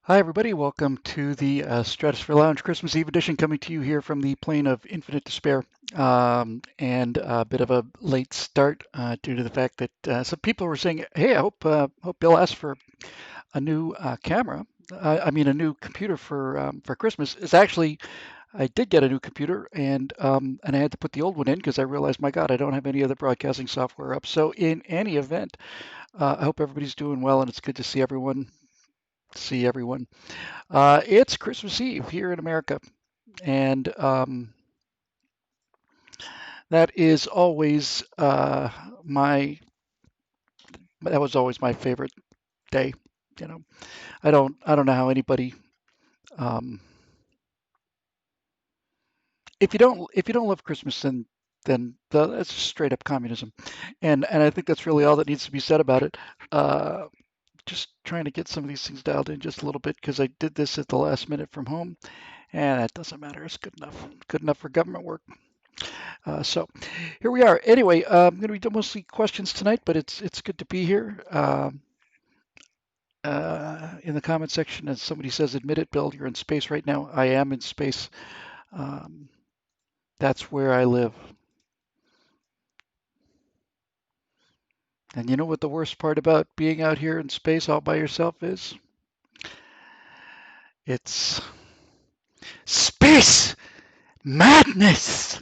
Hi, everybody. Welcome to the Stratosphere Lounge Christmas Eve edition, coming to you here from the plane of infinite despair. And a bit of a late start due to the fact that some people were saying, "Hey, I hope Bill asked for a new camera. I mean, a new computer for Christmas." It's actually I did get a new computer, and I had to put the old one in because I realized, my God, I don't have any other broadcasting software up. So, in any event, I hope everybody's doing well, and it's good to see everyone. See everyone. It's Christmas Eve here in America, and that is always my that was always my favorite day. You know, I don't know how anybody um, if you don't love Christmas, then that's straight up communism, and I think that's really all that needs to be said about it. Uh, just trying to get some of these things dialed in just a little bit because I did this at the last minute from home, and that doesn't matter. It's good enough. Good enough for government work. So here we are. Anyway, I'm going to be doing mostly questions tonight, but it's good to be here. In the comment section, as somebody says, admit it, Bill, you're in space right now. I am in space. Um, that's where I live. And you know what the worst part about being out here in space all by yourself is? It's space madness.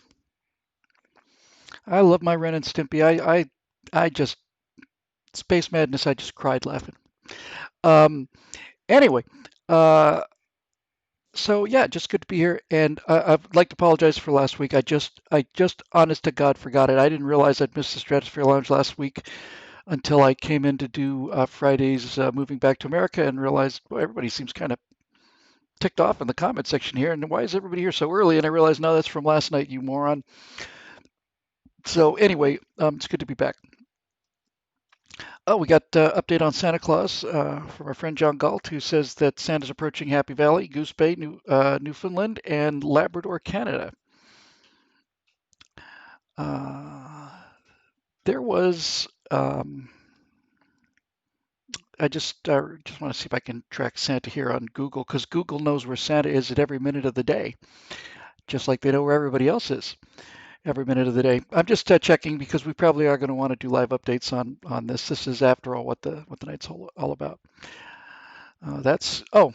I love my Ren and Stimpy. I just space madness. I just cried laughing. Um, anyway, uh, So yeah, just good to be here, and I'd like to apologize for last week. I just, honest to God, forgot it. I didn't realize I'd missed the Stratosphere Lounge last week until I came in to do Fridays moving back to America and realized, well, everybody seems kind of ticked off in the comment section here, and why is everybody here so early? And I realized, no, that's from last night, you moron. So anyway, it's good to be back. Oh, we got update on Santa Claus from our friend John Galt, who says that Santa's approaching Happy Valley, Goose Bay, Newfoundland, and Labrador, Canada. Uh, there was. I just want to see if I can track Santa here on Google because Google knows where Santa is at every minute of the day, just like they know where everybody else is every minute of the day. I'm just checking because we probably are going to want to do live updates on this. This is, after all, what the night's all about. That's oh,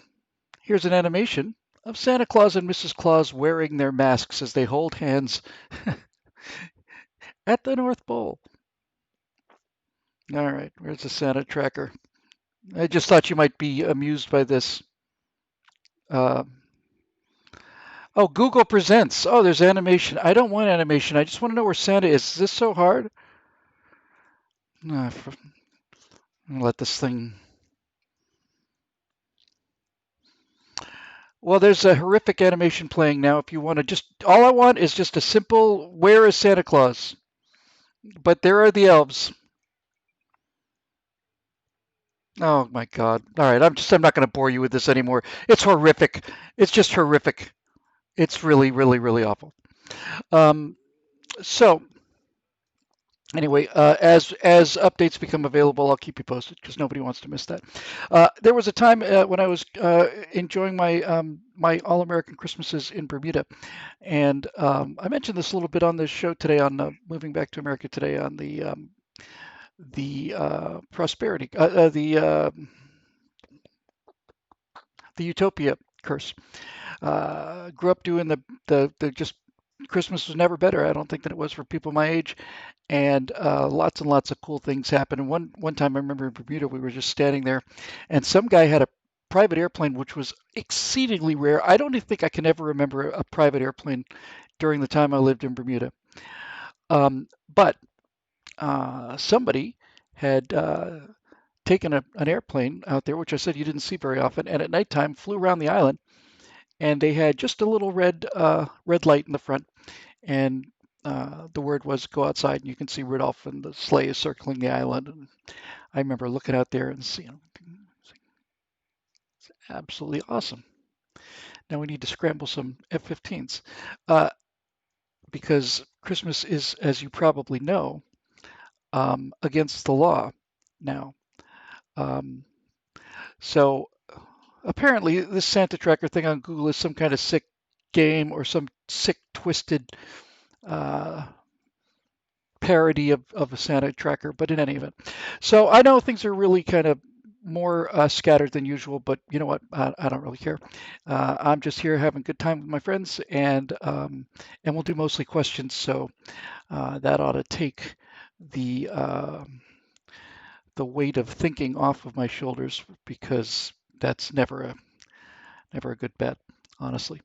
here's an animation of Santa Claus and Mrs. Claus wearing their masks as they hold hands at the North Pole. All right, where's the Santa tracker? I just thought you might be amused by this. Uh, oh, Google Presents. Oh, there's animation. I don't want animation. I just want to know where Santa is. Is this so hard? Let this thing. Well, there's a horrific animation playing now. If you want to just, all I want is just a simple, where is Santa Claus? But there are the elves. Oh my God. All right, I'm not going to bore you with this anymore. It's horrific. It's just horrific. It's really, really, really awful. Um, so Anyway, as updates become available, I'll keep you posted because nobody wants to miss that. There was a time when I was enjoying my All-American Christmases in Bermuda, and I mentioned this a little bit on this show today on moving back to America today on the prosperity the Utopia curse. Grew up doing the just Christmas was never better. I don't think that it was for people my age, and lots and lots of cool things happened. And one time I remember in Bermuda, we were just standing there, and some guy had a private airplane, which was exceedingly rare. I don't even think I can ever remember a private airplane during the time I lived in Bermuda. But somebody had taken an airplane out there, which I said you didn't see very often, and at nighttime flew around the island, and they had just a little red light in the front, and the word was go outside, and you can see Rudolph and the sleigh is circling the island. And I remember looking out there and seeing it's absolutely awesome. Now we need to scramble some F-15s uh, because Christmas is, as you probably know, against the law now. Um, so apparently this Santa Tracker thing on Google is some kind of sick game or some sick twisted uh, parody of a Santa Tracker. But in any event, so I know things are really kind of more scattered than usual, but you know what? I don't really care. I'm just here having a good time with my friends, and we'll do mostly questions. So that ought to take the uh, the weight of thinking off of my shoulders because that's never a good bet, honestly.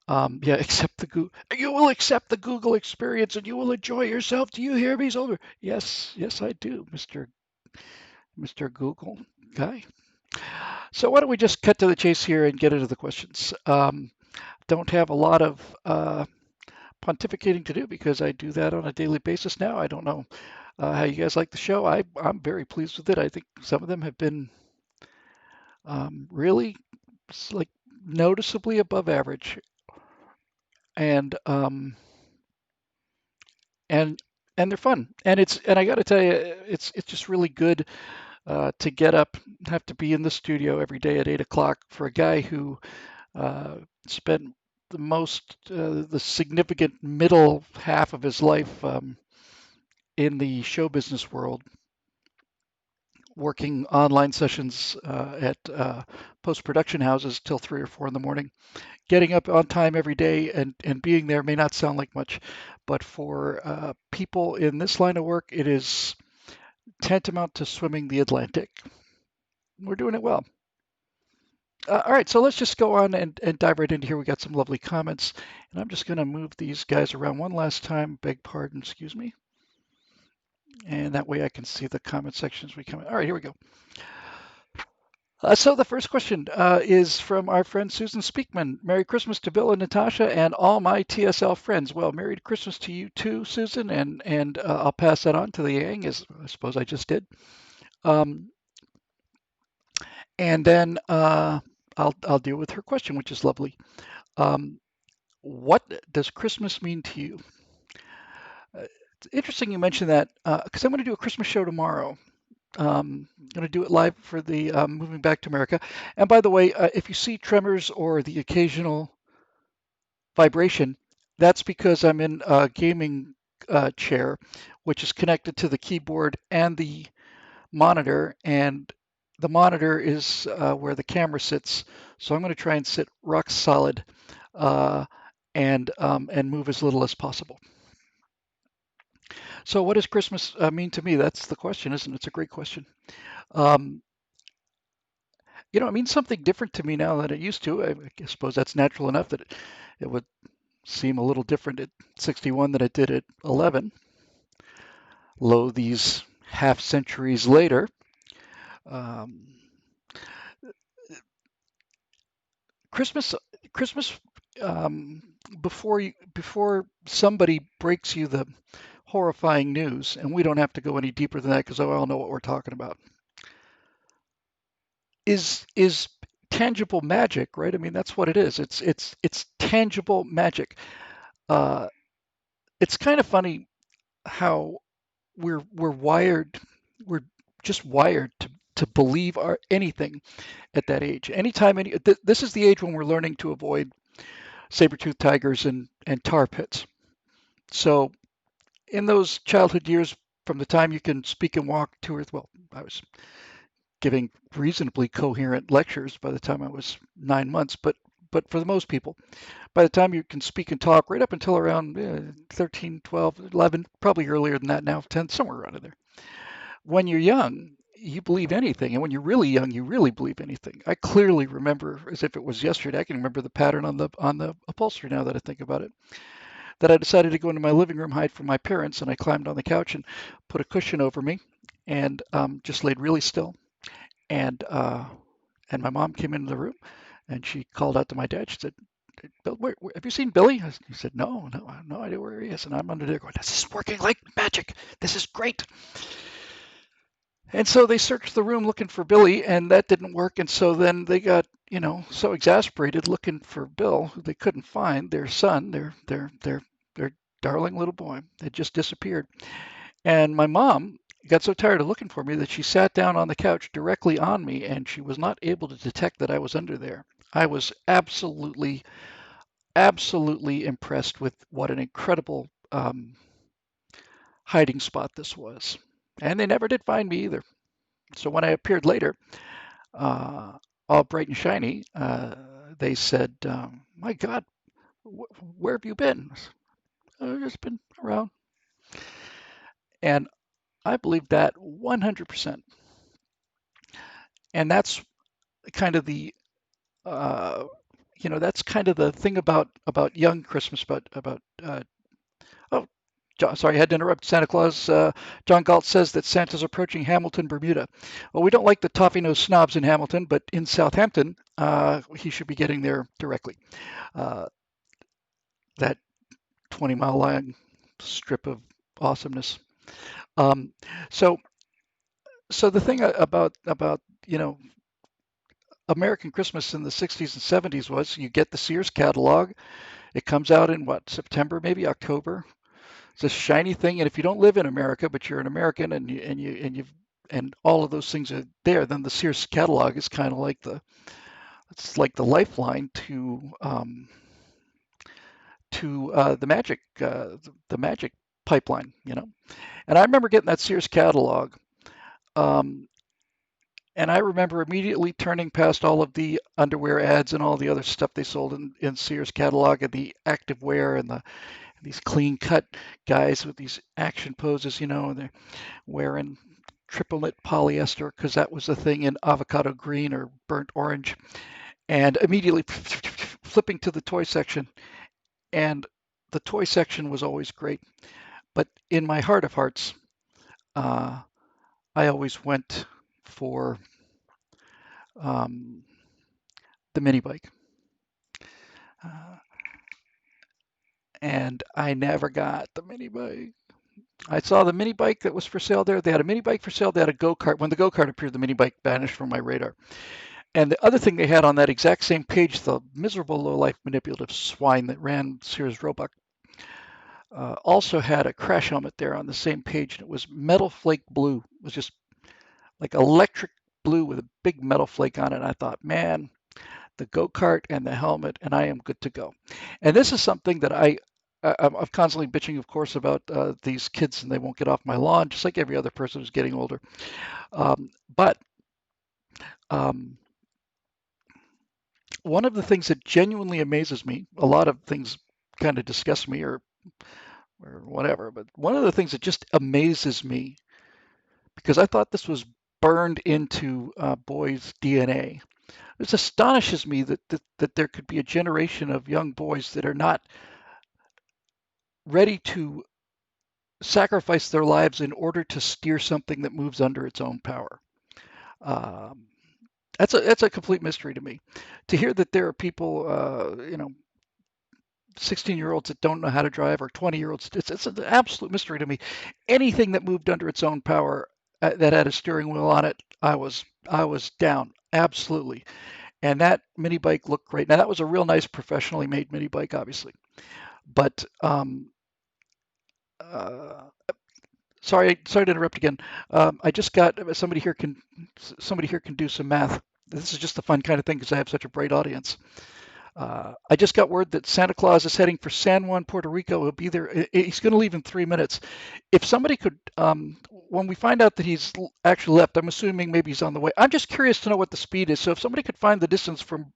Yeah, accept the Google. You will accept the Google experience and you will enjoy yourself. Do you hear me, Soldier? Yes, yes, I do, Mr. Google guy. So why don't we just cut to the chase here and get into the questions? Don't have a lot of pontificating to do because I do that on a daily basis now. I don't know how you guys like the show. I'm very pleased with it. I think some of them have been really like noticeably above average, and and and they're fun. And I got to tell you, it's just really good to get up, have to be in the studio every day at 8 o'clock for a guy who uh, spent the significant middle half of his life in the show business world, working online sessions at post-production houses till 3 or 4 in the morning. Getting up on time every day and being there may not sound like much, but for people in this line of work, it is tantamount to swimming the Atlantic. We're doing it well. All right, so let's just go on and dive right into here. We got some lovely comments, and I'm just going to move these guys around one last time. Beg pardon, excuse me. And that way I can see the comment sections we come in. All right, here we go. So the first question is from our friend Susan Speakman. Merry Christmas to Bill and Natasha and all my TSL friends. Well, Merry Christmas to you too, Susan, and I'll pass that on to the Yang, as I suppose I just did. Um, and then I'll deal with her question, which is lovely. Um, what does Christmas mean to you? It's interesting you mentioned that because I'm going to do a Christmas show tomorrow. I'm going to do it live for the Moving Back to America. And by the way, if you see tremors or the occasional vibration, that's because I'm in a gaming chair, which is connected to the keyboard and the monitor. And the monitor is where the camera sits. So I'm going to try and sit rock solid uh, and move as little as possible. So, what does Christmas mean to me? That's the question, isn't it? It's a great question. Um, it means something different to me now than it used to. I suppose that's natural enough that it would seem a little different at 61 than it did at 11. Lo, these half centuries later, um, Christmas, Christmas, um, before somebody breaks you the horrifying news, and we don't have to go any deeper than that because I all know what we're talking about. Is tangible magic, right? I mean, that's what it is. It's tangible magic. Uh, it's kind of funny how we're wired, we're just wired to believe anything at that age. Anytime this is the age when we're learning to avoid saber-toothed tigers and tar pits. So in those childhood years, from the time you can speak and walk to earth, well, I was giving reasonably coherent lectures by the time I was 9 months, but for the most people, by the time you can speak and talk, right up until around 13, 12, 11, probably earlier than that now, 10, somewhere around in there. When you're young, you believe anything. And when you're really young, you really believe anything. I clearly remember, as if it was yesterday, I can remember the pattern on the upholstery now that I think about it, that I decided to go into my living room, hide from my parents, and I climbed on the couch and put a cushion over me and just laid really still. And and my mom came into the room and she called out to my dad. She said, Bill, have you seen Billy? He said, no, no, I have no idea where he is. And I'm under there going, this is working like magic. This is great. And so they searched the room looking for Billy, and that didn't work. And so then they got, so exasperated looking for Bill, who they couldn't find, their son, their darling little boy, had just disappeared. And my mom got so tired of looking for me that she sat down on the couch directly on me, and she was not able to detect that I was under there. I was absolutely impressed with what an incredible hiding spot this was. And they never did find me either. So when I appeared later, uh, all bright and shiny, they said, "My God, where have you been?" I've just been around. And I believe that 100%. And that's kind of the uh, that's kind of the thing about young Christmas, about oh, sorry, I had to interrupt. Santa Claus. John Galt says that Santa's approaching Hamilton, Bermuda. Well, we don't like the toffee-nosed snobs in Hamilton, but in Southampton, he should be getting there directly. Uh, that 20-mile long strip of awesomeness. Um, so, so the thing about American Christmas in the 60s and 70s was you get the Sears catalog. It comes out in what, September, maybe October. It's a shiny thing, and if you don't live in America, but you're an American and all of those things are there, then the Sears catalog is kind of like the lifeline to the magic pipeline, you know. And I remember getting that Sears catalog, um, and I remember immediately turning past all of the underwear ads and all the other stuff they sold in Sears catalog, and the activewear and these clean cut guys with these action poses, and they're wearing triple knit polyester because that was the thing in avocado green or burnt orange, and immediately flipping to the toy section. And the toy section was always great, but in my heart of hearts, uh, I always went for um, the mini bike. Uh, and I never got the mini bike. I saw the mini bike that was for sale there. They had a mini bike for sale. They had a go kart. When the go kart appeared, the mini bike vanished from my radar. And the other thing they had on that exact same page, the miserable low-life manipulative swine that ran Sears Roebuck, also had a crash helmet there on the same page, and it was metal flake blue. It was just like electric blue with a big metal flake on it. And I thought, man, the go-kart and the helmet, and I am good to go. And this is something that I'm constantly bitching, of course, about these kids, and they won't get off my lawn, just like every other person who's getting older. But um, one of the things that genuinely amazes me, a lot of things kind of disgust me or whatever, but one of the things that just amazes me, because I thought this was burned into boys' DNA, it astonishes me that there could be a generation of young boys that are not ready to sacrifice their lives in order to steer something that moves under its own power. Um, that's a complete mystery to me. To hear that there are people, 16-year-olds that don't know how to drive or 20-year-olds, it's an absolute mystery to me. Anything that moved under its own power that had a steering wheel on it, I was down absolutely. And that mini bike looked great. Now that was a real nice professionally made mini bike, obviously. But uh, sorry to interrupt again. I just got somebody here can do some math. This is just a fun kind of thing because I have such a bright audience. I just got word that Santa Claus is heading for San Juan, Puerto Rico. He'll be there. He's going to leave in 3 minutes. If somebody could, when we find out that he's actually left, I'm assuming maybe he's on the way. I'm just curious to know what the speed is. So if somebody could find the distance from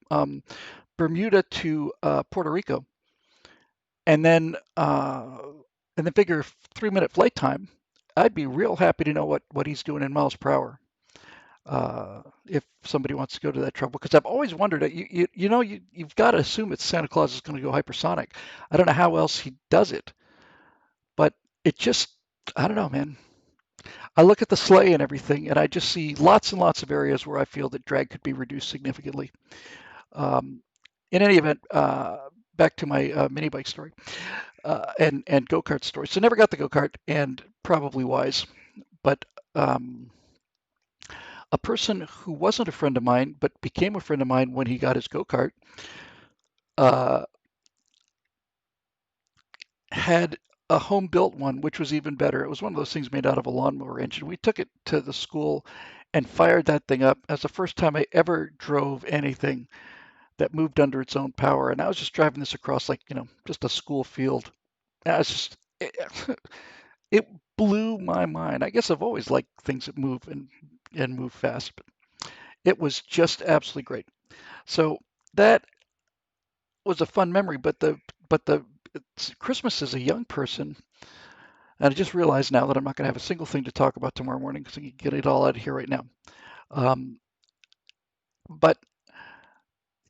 Bermuda to Puerto Rico, and then uh, and then figure 3 minute flight time, I'd be real happy to know what he's doing in miles per hour. If somebody wants to go to that trouble, because I've always wondered, you've got to assume it's Santa Claus is going to go hypersonic. I don't know how else he does it, but it just, I don't know, man. I look at the sleigh and everything, and I just see lots and lots of areas where I feel that drag could be reduced significantly. Um, in any event, back to my mini bike story and go kart story. So never got the go kart, and probably wise, but um, a person who wasn't a friend of mine but became a friend of mine when he got his go kart uh, had a home built one, which was even better. It was one of those things made out of a lawnmower engine. We took it to the school and fired that thing up. That's the first time I ever drove anything that moved under its own power. And I was just driving this across, like, just a school field. And I was just, it blew my mind. I guess I've always liked things that move and move fast, but it was just absolutely great. So that was a fun memory. But the Christmas as a young person, and I just realized now that I'm not going to have a single thing to talk about tomorrow morning because I can get it all out of here right now. Um, but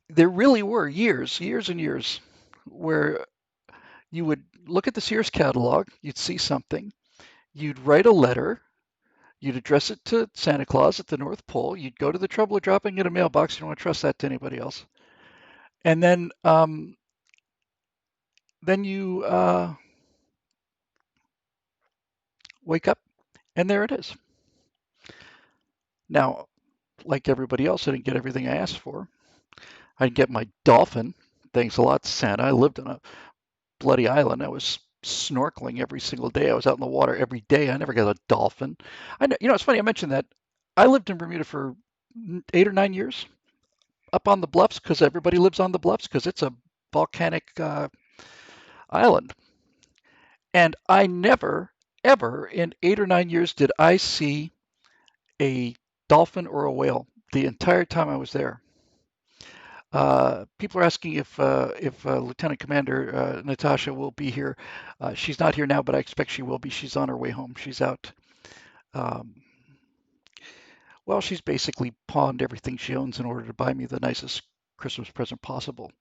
there really were years and years where you would look at the Sears catalog, you'd see something, you'd write a letter, you'd address it to Santa Claus at the North Pole, you'd go to the trouble of dropping it in a mailbox. You don't want to trust that to anybody else. And then you wake up and there it is. Now, like everybody else, I didn't get everything I asked for. I didn't get my dolphin. Thanks a lot, Santa. I lived on a bloody island. I was snorkeling every single day. I was out in the water every day. I never got a dolphin. I know, it's funny I mentioned that. I lived in Bermuda for 8 or 9 years up on the bluffs because everybody lives on the bluffs because it's a volcanic island. And I never, ever in 8 or 9 years did I see a dolphin or a whale the entire time I was there. People are asking if Lieutenant Commander Natasha will be here. She's not here now, but I expect she will be. She's on her way home. She's out. Um, well, she's basically pawned everything she owns in order to buy me the nicest Christmas present possible.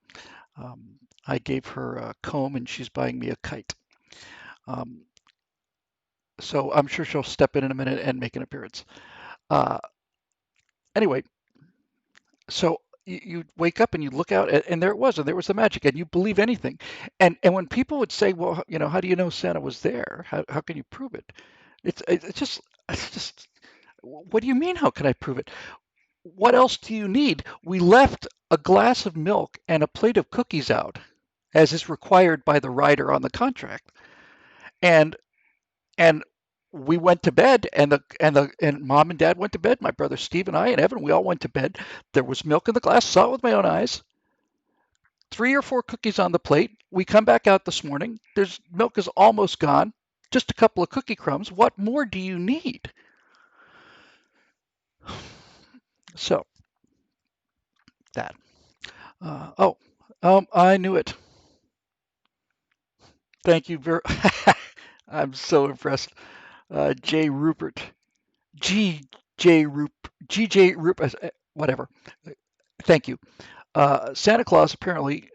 I gave her a comb, and she's buying me a kite. Um, so I'm sure she'll step in a minute and make an appearance. Uh, anyway, so you wake up and you look out and there it was, and there was the magic, and you believe anything. And when people would say, well, how do you know Santa was there? How can you prove it? It's just what do you mean, how can I prove it? What else do you need? We left a glass of milk and a plate of cookies out, as is required by the rider on the contract. And and we went to bed, and mom and dad went to bed. My brother Steve and I and Evan, we all went to bed. There was milk in the glass, saw it with my own eyes. 3 or 4 cookies on the plate. We come back out this morning. There's milk is almost gone. Just a couple of cookie crumbs. What more do you need? So that. Oh, I knew it. Thank you very. I'm so impressed. J. Rupert, G. J. Rup, G. J. Rupert, whatever. Thank you. Santa Claus apparently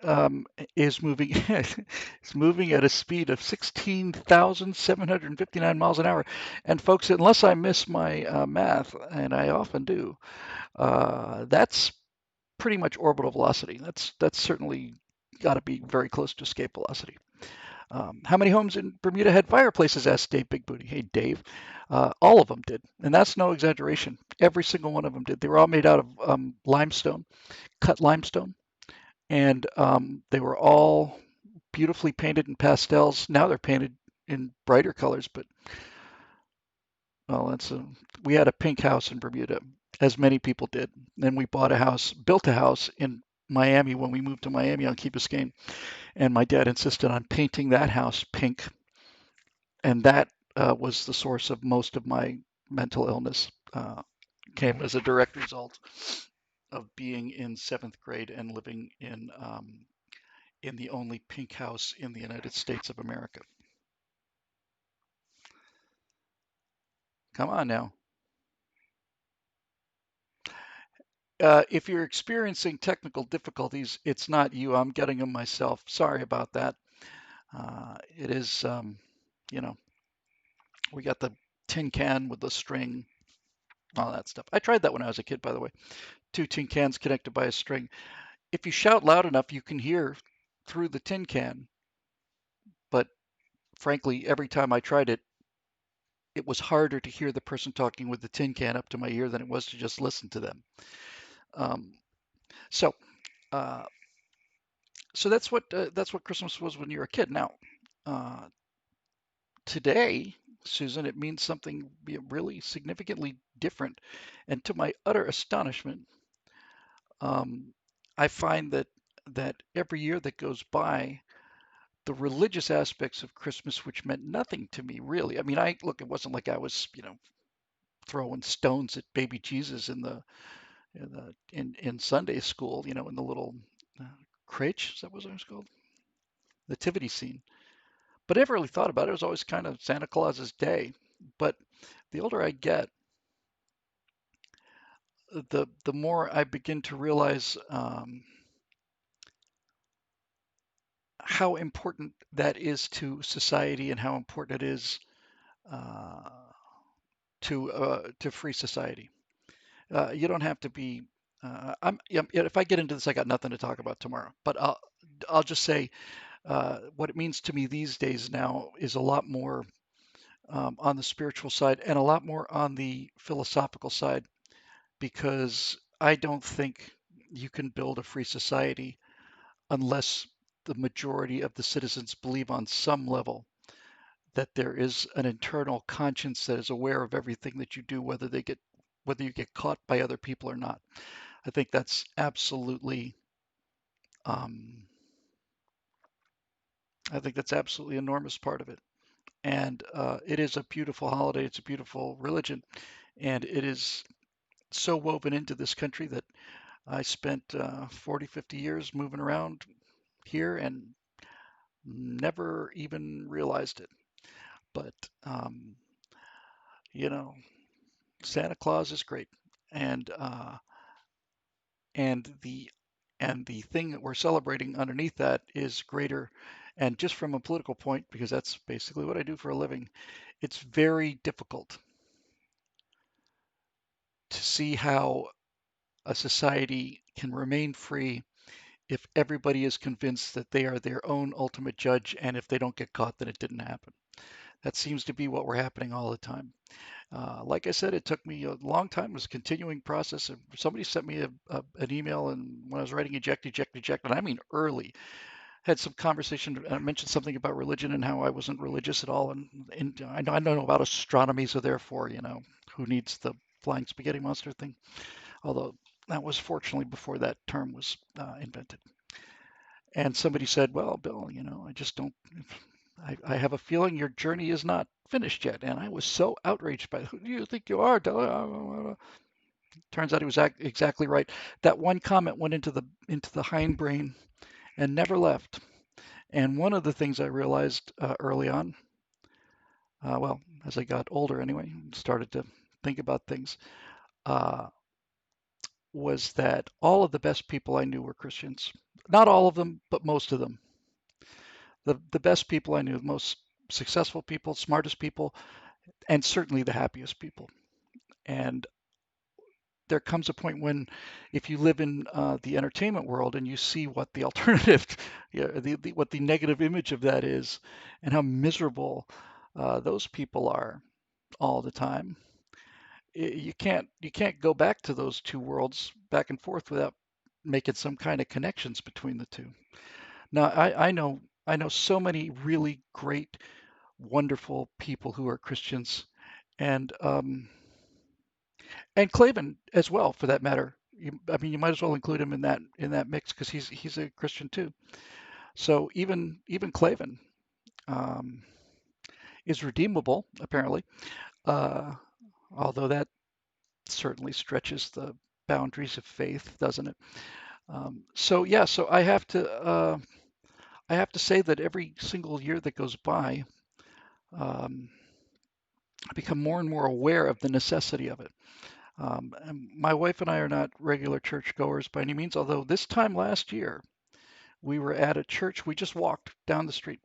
is moving is moving at a speed of 16,759 miles an hour. And folks, unless I miss my math, and I often do, that's pretty much orbital velocity. That's certainly got to be very close to escape velocity. How many homes in Bermuda had fireplaces? Asked Dave Big Booty. Hey, Dave. All of them did. And that's no exaggeration. Every single one of them did. They were all made out of limestone, cut limestone. And they were all beautifully painted in pastels. Now they're painted in brighter colors, but well, we had a pink house in Bermuda, as many people did. Then we built a house in Miami when we moved to Miami on Key Biscayne, and my dad insisted on painting that house pink, and that was the source of most of my mental illness. Came as a direct result of being in 7th grade and living in the only pink house in the United States of America. Come on now. If you're experiencing technical difficulties, it's not you. I'm getting them myself. Sorry about that. It is, you know, we got the tin can with the string, all that stuff. I tried that when I was a kid, by the way. 2 tin cans connected by a string. If you shout loud enough, you can hear through the tin can. But frankly, every time I tried it, it was harder to hear the person talking with the tin can up to my ear than it was to just listen to them. Um, so, uh, so that's what Christmas was when you were a kid. Now, uh, Today, Susan, it means something really significantly different. And to my utter astonishment, um, I find that every year that goes by, the religious aspects of Christmas, which meant nothing to me really. I mean, I look, it wasn't like I was, throwing stones at baby Jesus in Sunday school, in the little uh, crèche. Is that what it was called? Nativity scene. But I never really thought about it. It was always kind of Santa Claus's day. But the older I get, the more I begin to realize how important that is to society and how important it is uh, to free society. You don't have to be. Yeah, if I get into this, I got nothing to talk about tomorrow. But I'll just say what it means to me these days now is a lot more on the spiritual side and a lot more on the philosophical side because I don't think you can build a free society unless the majority of the citizens believe on some level that there is an internal conscience that is aware of everything that you do, whether you get caught by other people or not. I think that's absolutely um, I think that's absolutely enormous part of it. And it is a beautiful holiday. It's a beautiful religion, and it is so woven into this country that I spent 40, 50 years moving around here and never even realized it. But um, you know, Santa Claus is great, and and the and the thing that we're celebrating underneath that is greater. And just from a political point, because that's basically what I do for a living, it's very difficult to see how a society can remain free if everybody is convinced that they are their own ultimate judge, and if they don't get caught, then it didn't happen. That seems to be what we're happening all the time. Like I said, it took me a long time. It was a continuing process. Somebody sent me an email, and when I was writing eject, eject, eject, and I mean early, had some conversation. And I mentioned something about religion and how I wasn't religious at all. And I don't know about astronomy, so therefore, who needs the flying spaghetti monster thing? Although that was fortunately before that term was invented. And somebody said, "Well, Bill, I just don't. I have a feeling your journey is not finished yet." And I was so outraged by, "Who do you think you are?" Turns out he was exactly right. That one comment went into the hindbrain and never left. And one of the things I realized early on, well, as I got older anyway, started to think about things, uh, was that all of the best people I knew were Christians. Not all of them, but most of them. The best people I knew, the most successful people, smartest people, and certainly the happiest people. And there comes a point when, if you live in the entertainment world and you see what the alternative, yeah, what the negative image of that is, and how miserable those people are all the time, you can't go back to those two worlds back and forth without making some kind of connections between the two. Now, I know so many really great, wonderful people who are Christians, and Clavin as well, for that matter. I mean, you might as well include him in that mix because he's a Christian too. So even Clavin um, is redeemable, apparently, uh, although that certainly stretches the boundaries of faith, doesn't it? So yeah, so I have to say that every single year that goes by, um, I become more and more aware of the necessity of it. And my wife and I are not regular churchgoers by any means, although this time last year we were at a church. We just walked down the street.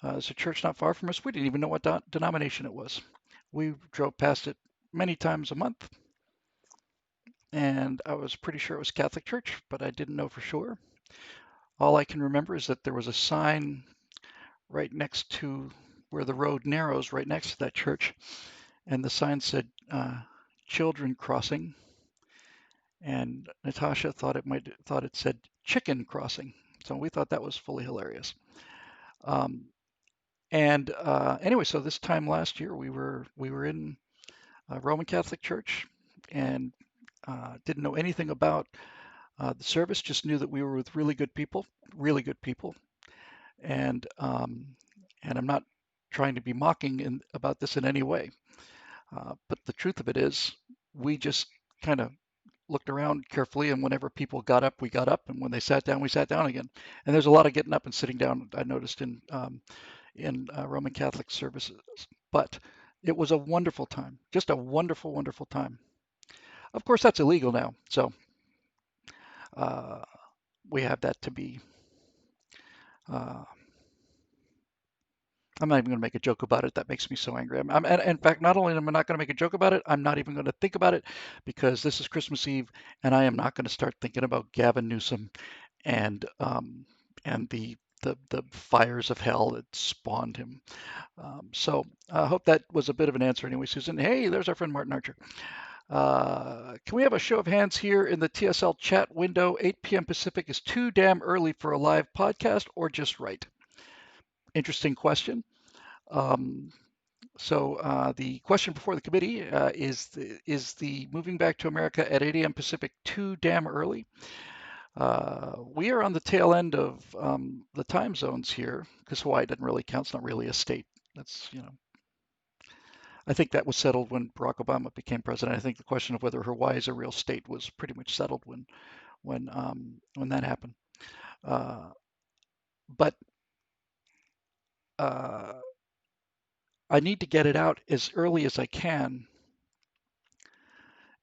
There's a church not far from us. We didn't even know what denomination it was. We drove past it many times a month, and I was pretty sure it was Catholic Church, but I didn't know for sure. All I can remember is that there was a sign right next to where the road narrows, right next to that church, and the sign said "Children Crossing," and Natasha thought it said "Chicken Crossing," so we thought that was fully hilarious. Um, And anyway, so this time last year we were in a Roman Catholic church and didn't know anything about the service. Just knew that we were with really good people, and I'm not trying to be mocking about this in any way. But the truth of it is, we just kind of looked around carefully, and whenever people got up, we got up, and when they sat down, we sat down again. And there's a lot of getting up and sitting down I noticed in Roman Catholic services. But it was a wonderful time, just a wonderful, wonderful time. Of course, that's illegal now, so uh, we have that to be. Uh, I'm not even going to make a joke about it. That makes me so angry. And in fact, not only am I not going to make a joke about it, I'm not even going to think about it because this is Christmas Eve, and I am not going to start thinking about Gavin Newsom and the fires of hell that spawned him. So I hope that was a bit of an answer anyway, Susan. Hey, there's our friend Martin Archer. Can we have a show of hands here in the TSL chat window? 8 p.m. Pacific is too damn early for a live podcast or just right? Interesting question. Um, so the question before the committee is the moving back to America at 8 a.m. Pacific too damn early? We are on the tail end of the time zones here because Hawaii doesn't really count. It's not really a state. That's. I think that was settled when Barack Obama became president. I think the question of whether Hawaii is a real state was pretty much settled when that happened. Uh, but uh, I need to get it out as early as I can,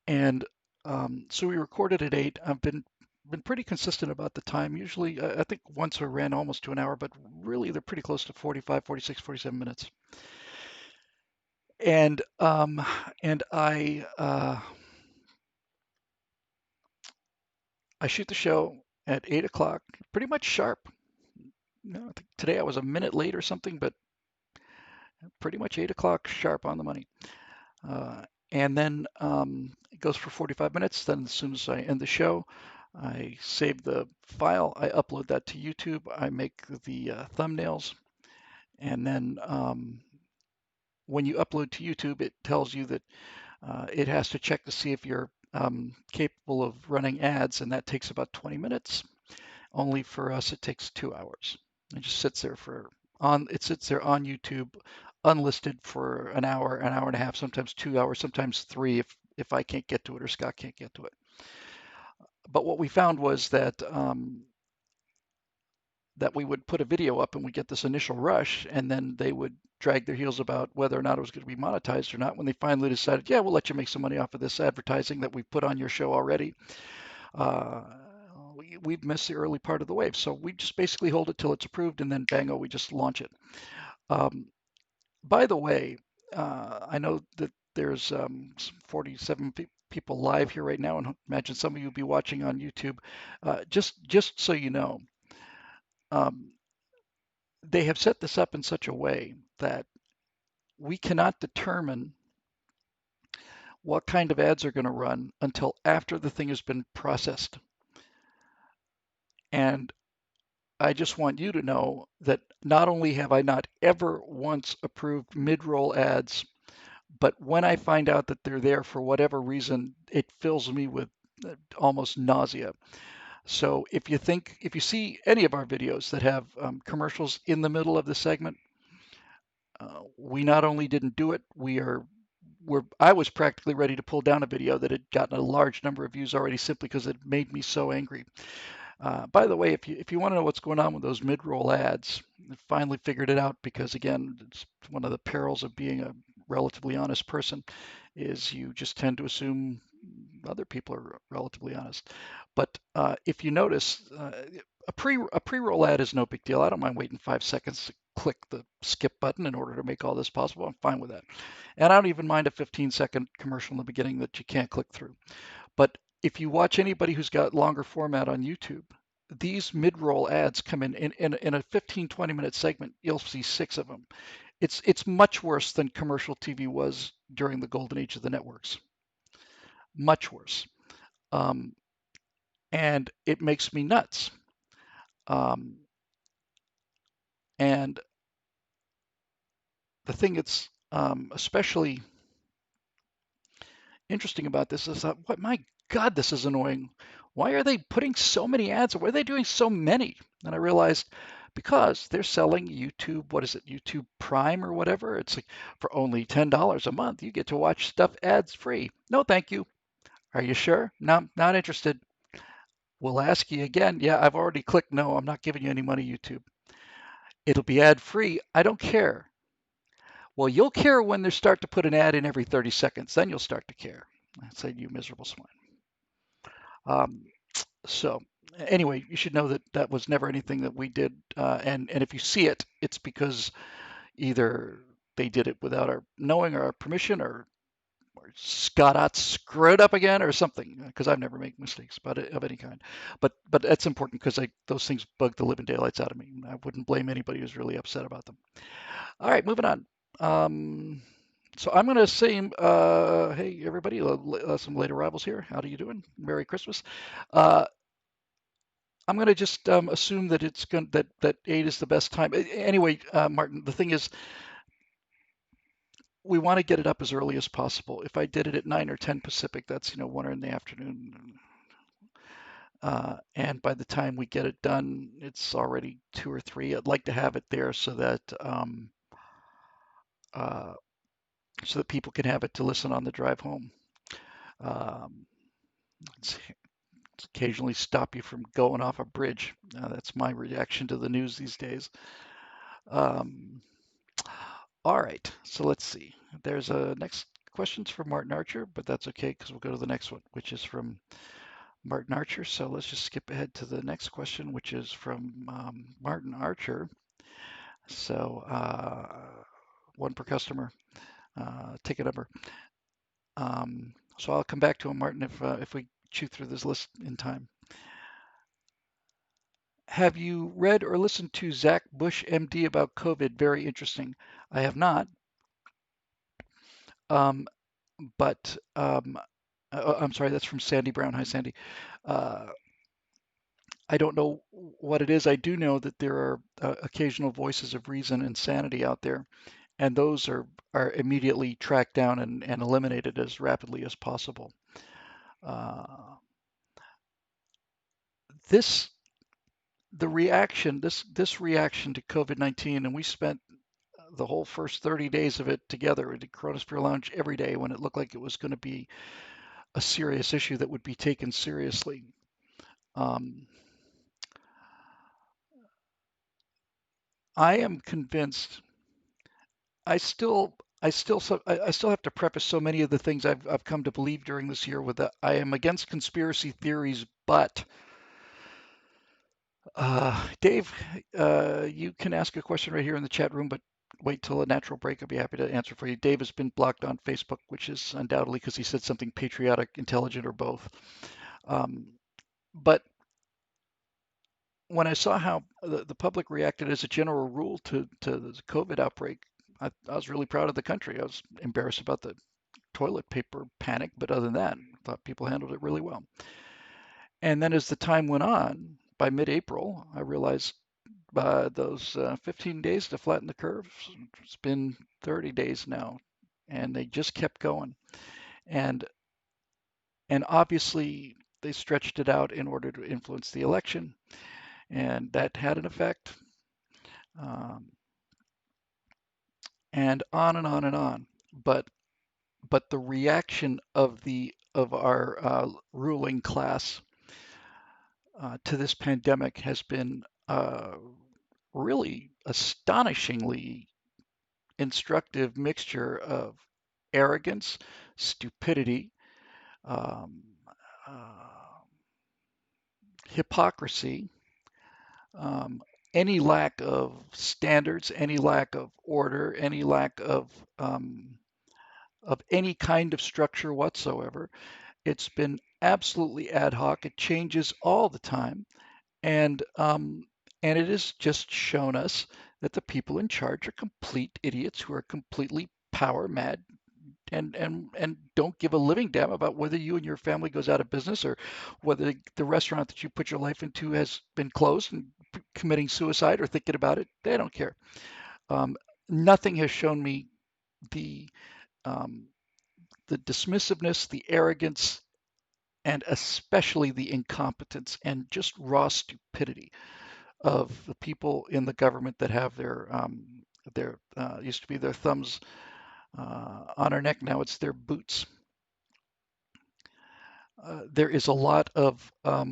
and so we recorded at 8. I've been pretty consistent about the time. Usually, I think once I ran almost to an hour, but really they're pretty close to 45, 46, 47 minutes. And I shoot the show at 8 o'clock, pretty much sharp. I think today I was a minute late or something, but pretty much 8 o'clock sharp on the money. Uh, and then it goes for 45 minutes. Then as soon as I end the show, I save the file. I upload that to YouTube. I make the thumbnails, and then when you upload to YouTube, it tells you that it has to check to see if you're capable of running ads, and that takes about 20 minutes. Only for us, it takes 2 hours. It just sits there it sits there on YouTube, unlisted for an hour and a half, sometimes 2 hours, sometimes three if I can't get to it or Scott can't get to it. But what we found was that we would put a video up and we get this initial rush, and then they would drag their heels about whether or not it was going to be monetized or not. When they finally decided, yeah, we'll let you make some money off of this advertising that we put on your show already, uh, we've missed the early part of the wave. So we just basically hold it till it's approved, and then bango, we just launch it. Um, by the way, I know that there's 47 people live here right now, and imagine some of you will be watching on YouTube. Just so you know, um, they have set this up in such a way that we cannot determine what kind of ads are going to run until after the thing has been processed. And I just want you to know that not only have I not ever once approved mid-roll ads, but when I find out that they're there for whatever reason, it fills me with almost nausea. So if you see any of our videos that have commercials in the middle of the segment, we not only didn't do it, I was practically ready to pull down a video that had gotten a large number of views already simply because it made me so angry. By the way, if you want to know what's going on with those mid-roll ads, I finally figured it out because again, it's one of the perils of being a relatively honest person is you just tend to assume other people are relatively honest. But if you notice, a pre-roll ad is no big deal. I don't mind waiting 5 seconds to click the skip button in order to make all this possible. I'm fine with that. And I don't even mind a 15-second commercial in the beginning that you can't click through. But if you watch anybody who's got longer format on YouTube, these mid-roll ads come in a 15, 20-minute segment. You'll see 6 of them. It's much worse than commercial TV was during the golden age of the networks. Much worse. Um, and it makes me nuts. Um, and the thing that's especially interesting about this is that, what, my God, this is annoying. Why are they putting so many ads? Why are they doing so many? And I realized because they're selling YouTube, what is it, YouTube Prime or whatever? It's like for only $10 a month, you get to watch stuff ads free. No, thank you. Are you sure? No, not interested. We'll ask you again. Yeah, I've already clicked no. I'm not giving you any money, YouTube. It'll be ad free. I don't care. Well, you'll care when they start to put an ad in every 30 seconds. Then you'll start to care. I said, you miserable swine. Um, so anyway, you should know that that was never anything that we did. And if you see it, it's because either they did it without our knowing or our permission, or Scott screwed up again or something. Because I've never made mistakes of any kind. But that's important because those things bug the living daylights out of me. I wouldn't blame anybody who's really upset about them. All right, moving on. Um, so I'm going to say, hey everybody, some late arrivals here. How are you doing? Merry Christmas. Uh, I'm going to just assume that it's going that 8 is the best time. Anyway, Martin, the thing is, we want to get it up as early as possible. If I did it at 9 or 10 Pacific, that's 1 in the afternoon, and by the time we get it done, it's already 2 or 3. I'd like to have it there uh, so that people can have it to listen on the drive home. Um, it's occasionally stop you from going off a bridge. That's my reaction to the news these days. Um, all right, so let's see. There's a next questions from Martin Archer, but that's okay because we'll go to the next one, which is from Martin Archer. So let's just skip ahead to the next question, which is from Martin Archer. So one per customer, ticket number. So I'll come back to him, Martin, if we chew through this list in time. Have you read or listened to Zach Bush, MD, about COVID? Very interesting. I have not, um, but I'm sorry, that's from Sandy Brown. Hi, Sandy. Uh, I don't know what it is. I do know that there are occasional voices of reason and sanity out there, and those are immediately tracked down and eliminated as rapidly as possible. Uh, this the reaction this reaction to COVID-19, and we spent the whole first 30 days of it together at the Stratosphere Lounge every day when it looked like it was going to be a serious issue that would be taken seriously. Um, I am convinced. I still have to preface so many of the things I've come to believe during this year with that I am against conspiracy theories, but Dave, you can ask a question right here in the chat room, but wait till a natural break. I'll be happy to answer for you. Dave has been blocked on Facebook, which is undoubtedly because he said something patriotic, intelligent, or both. Um, but when I saw how the public reacted as a general rule to the COVID outbreak, I was really proud of the country. I was embarrassed about the toilet paper panic, but other than that, I thought people handled it really well. And then as the time went on, by mid-April, I realized those 15 days to flatten the curve, it's been 30 days now, and they just kept going. And and obviously they stretched it out in order to influence the election, and that had an effect. Um, and on and on and on. But the reaction of our ruling class to this pandemic has been really astonishingly instructive mixture of arrogance, stupidity, um, uh, hypocrisy, um, any lack of standards, any lack of order, any lack of any kind of structure whatsoever. It's been absolutely ad hoc. It changes all the time, and it has just shown us that the people in charge are complete idiots who are completely power mad and don't give a living damn about whether you and your family goes out of business or whether the restaurant that you put your life into has been closed and committing suicide or thinking about it. They don't care. Um, Nothing has shown me the um, the dismissiveness, the arrogance, and especially the incompetence and just raw stupidity of the people in the government that have their used to be their thumbs on our neck. Now it's their boots. There is a lot of a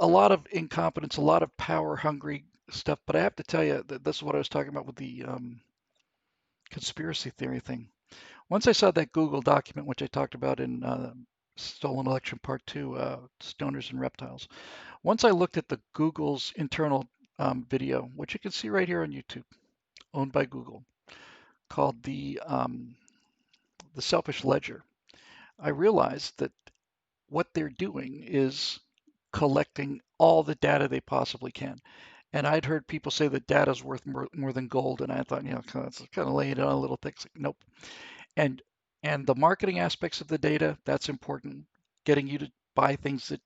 lot of incompetence, a lot of power hungry stuff. But I have to tell you that this is what I was talking about with the conspiracy theory thing. Once I saw that Google document, which I talked about in Stolen Election Part 2, Stoners and Reptiles. Once I looked at the Google's internal video, which you can see right here on YouTube, owned by Google, called the Selfish Ledger, I realized that what they're doing is collecting all the data they possibly can. And I'd heard people say that data is worth more than gold, and I thought, it's kind of laying it on a little thick. Nope. And and the marketing aspects of the data, that's important. Getting you to buy things that,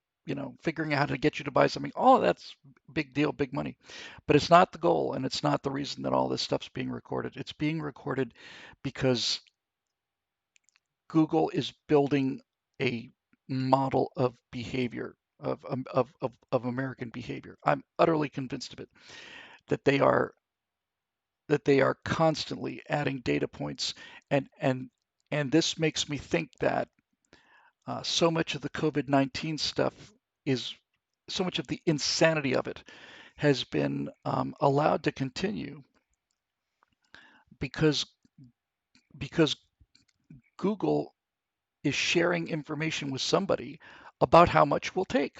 figuring out how to get you to buy something, all of that's big deal, big money. But it's not the goal, and it's not the reason that all this stuff's being recorded. It's being recorded because Google is building a model of behavior of American behavior. I'm utterly convinced of it that they are constantly adding data points, and and and this makes me think that so much of the COVID-19 stuff is so much of the insanity of it has been allowed to continue because because Google is sharing information with somebody about how much we'll take.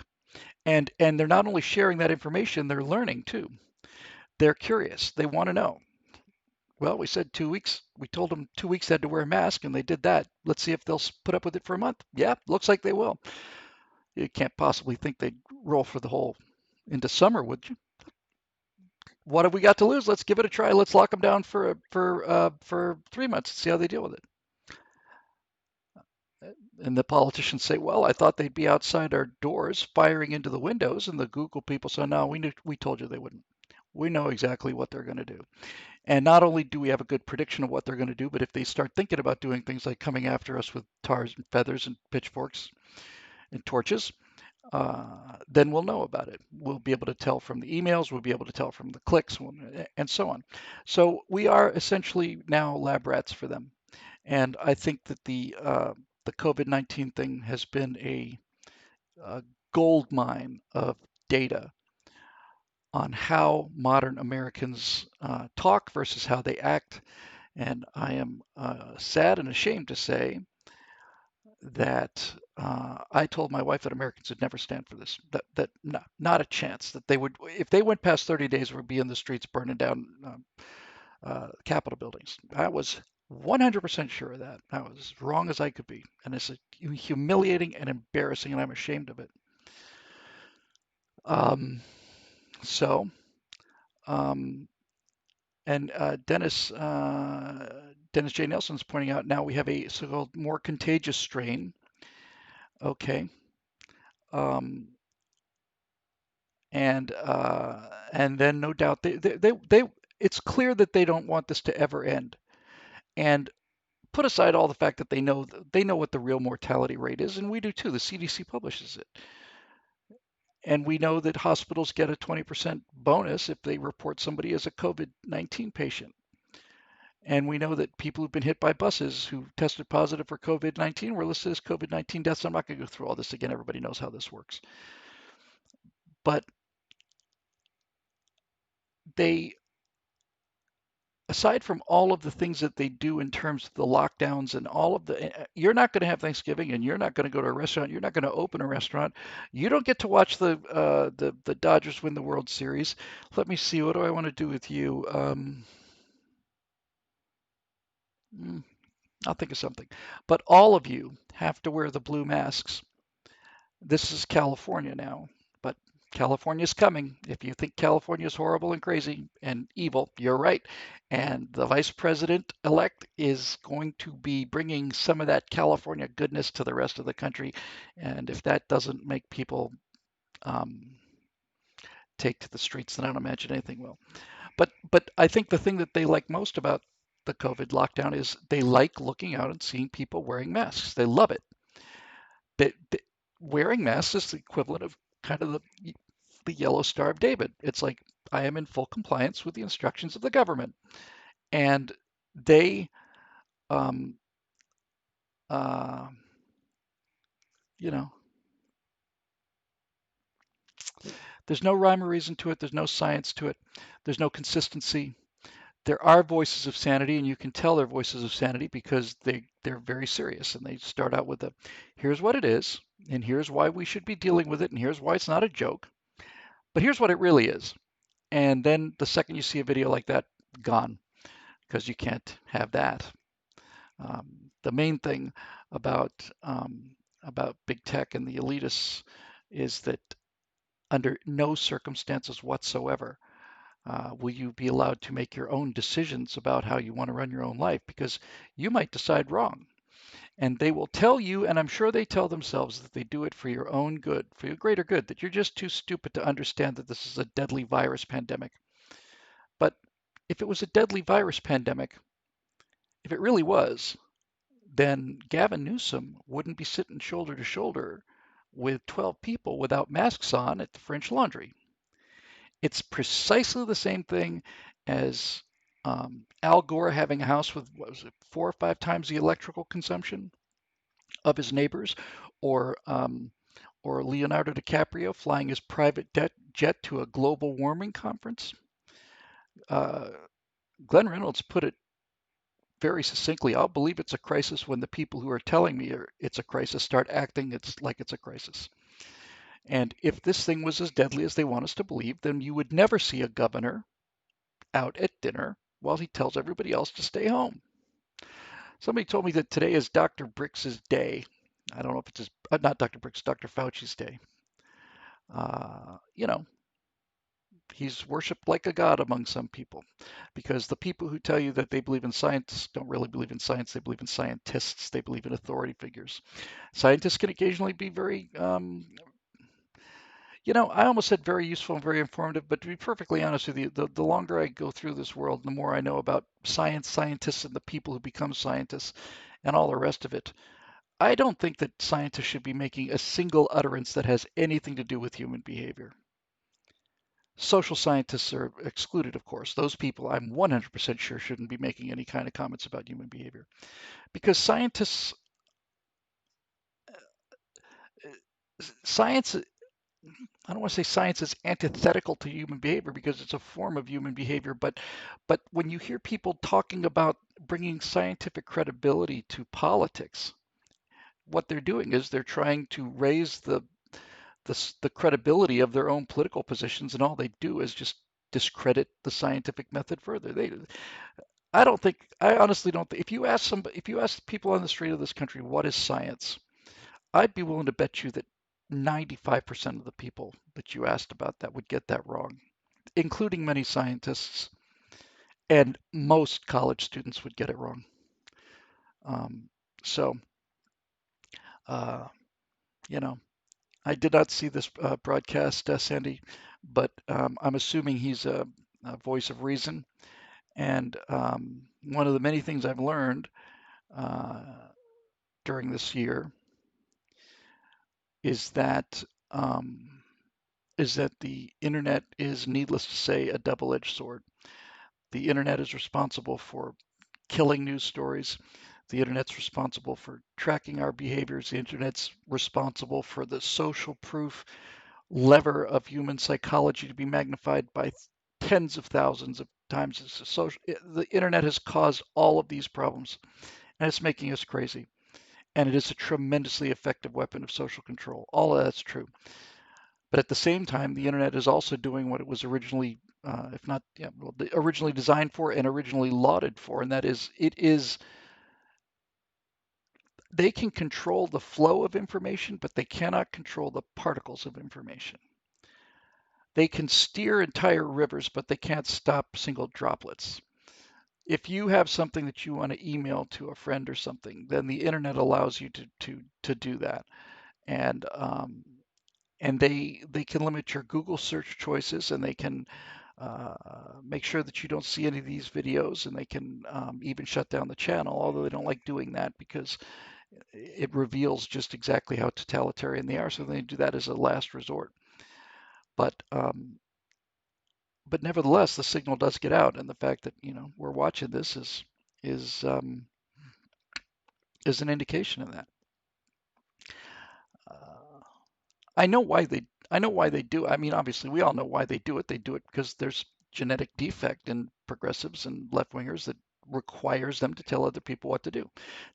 And they're not only sharing that information, they're learning too. They're curious. They want to know. Well, we said 2 weeks. We told them 2 weeks they had to wear a mask, and they did that. Let's see if they'll put up with it for a month. Yeah, looks like they will. You can't possibly think they'd roll for the whole into summer, would you? What have we got to lose? Let's give it a try. Let's lock them down for 3 months and see how they deal with it. And the politicians say, "Well, I thought they'd be outside our doors, firing into the windows." And the Google people say, "No, we told you they wouldn't. We know exactly what they're going to do." And not only do we have a good prediction of what they're going to do, but if they start thinking about doing things like coming after us with tars and feathers and pitchforks and torches, then we'll know about it. We'll be able to tell from the emails, we'll be able to tell from the clicks, and so on. So we are essentially now lab rats for them. And I think that the COVID-19 thing has been a gold mine of data on how modern Americans talk versus how they act. And I am sad and ashamed to say that I told my wife that Americans would never stand for this. That not a chance. That they would, if they went past 30 days, would be in the streets burning down Capitol buildings. I was 100% sure of that. I was as wrong as I could be, and it's humiliating and embarrassing, and I'm ashamed of it. Um, so, um, and Dennis J. Nelson's pointing out now we have a so-called more contagious strain. Okay. Um, and then no doubt it's clear that they don't want this to ever end. And put aside all the fact that they know what the real mortality rate is, and we do too. The CDC publishes it. And we know that hospitals get a 20% bonus if they report somebody as a COVID-19 patient. And we know that people who've been hit by buses who tested positive for COVID-19 were listed as COVID-19 deaths. I'm not going to go through all this again. Everybody knows how this works. But they, aside from all of the things that they do in terms of the lockdowns and all of you're not going to have Thanksgiving, and you're not going to go to a restaurant. You're not going to open a restaurant. You don't get to watch the Dodgers win the World Series. Let me see. What do I want to do with you? Hmm, I'll think of something. But all of you have to wear the blue masks. This is California now, but California's coming. If you think California is horrible and crazy and evil, you're right. And the vice president elect is going to be bringing some of that California goodness to the rest of the country. And if that doesn't make people um, take to the streets, then I don't imagine anything will. But I think the thing that they like most about the COVID lockdown is they like looking out and seeing people wearing masks. They love it. They, wearing masks is the equivalent of kind of the yellow star of David. It's like I am in full compliance with the instructions of the government, and they, um, uh, you know, there's no rhyme or reason to it. There's no science to it. There's no consistency. There are voices of sanity, and you can tell they're voices of sanity because they're very serious, and they start out with a, here's what it is, and here's why we should be dealing with it, and here's why it's not a joke, but here's what it really is. And then the second you see a video like that, gone, because you can't have that. The main thing about about big tech and the elitists is that under no circumstances whatsoever will you be allowed to make your own decisions about how you want to run your own life because you might decide wrong. And they will tell you, and I'm sure they tell themselves that they do it for your own good, for your greater good, that you're just too stupid to understand that this is a deadly virus pandemic. But if it was a deadly virus pandemic, if it really was, then Gavin Newsom wouldn't be sitting shoulder to shoulder with 12 people without masks on at the French Laundry. It's precisely the same thing as Al Gore having a house with, what was it, 4 or 5 times the electrical consumption of his neighbors, or Leonardo DiCaprio flying his private jet to a global warming conference. Uh, Glenn Reynolds put it very succinctly. I'll believe it's a crisis when the people who are telling me it's a crisis start acting it's like it's a crisis. And if this thing was as deadly as they want us to believe, then you would never see a governor out at dinner while he tells everybody else to stay home. Somebody told me that today is Dr. Bricks's day. I don't know if it's his, not Dr. Bricks, Dr. Fauci's day. You know, he's worshipped like a god among some people because the people who tell you that they believe in science don't really believe in science. They believe in scientists. They believe in authority figures. Scientists can occasionally be very, I almost said very useful and very informative, but to be perfectly honest with you, the longer I go through this world, the more I know about science, scientists, and the people who become scientists and all the rest of it. I don't think that scientists should be making a single utterance that has anything to do with human behavior. Social scientists are excluded, of course. Those people, I'm 100% sure, shouldn't be making any kind of comments about human behavior because science, I don't want to say science is antithetical to human behavior because it's a form of human behavior, but when you hear people talking about bringing scientific credibility to politics, what they're doing is they're trying to raise the credibility of their own political positions, and all they do is just discredit the scientific method further. I don't think, I honestly don't think, if you ask people on the street of this country, what is science? I'd be willing to bet you that 95% of the people that you asked about that would get that wrong, including many scientists, and most college students would get it wrong. Um, so, uh, you know, I did not see this broadcast, Sandy, but I'm assuming he's a voice of reason. And one of the many things I've learned uh, during this year is that um, the internet is, needless to say, a double-edged sword. The internet is responsible for killing news stories. The internet's responsible for tracking our behaviors. The internet's responsible for the social proof lever of human psychology to be magnified by tens of thousands of times. The internet has caused all of these problems, and it's making us crazy. And it is a tremendously effective weapon of social control. All of that's true. But at the same time, the internet is also doing what it was originally, if not, yeah, well, originally designed for and originally lauded for, and that is, they can control the flow of information, but they cannot control the particles of information. They can steer entire rivers, but they can't stop single droplets. If you have something that you want to email to a friend or something, then the internet allows you to do that. And they can limit your Google search choices, and they can make sure that you don't see any of these videos, and they can even shut down the channel, although they don't like doing that because it reveals just exactly how totalitarian they are. So they do that as a last resort. But nevertheless, the signal does get out, and the fact that we're watching this is um, is an indication of that. Uh, I know why they do. I mean, obviously, we all know why they do it. They do it because there's genetic defect in progressives and left-wingers that requires them to tell other people what to do.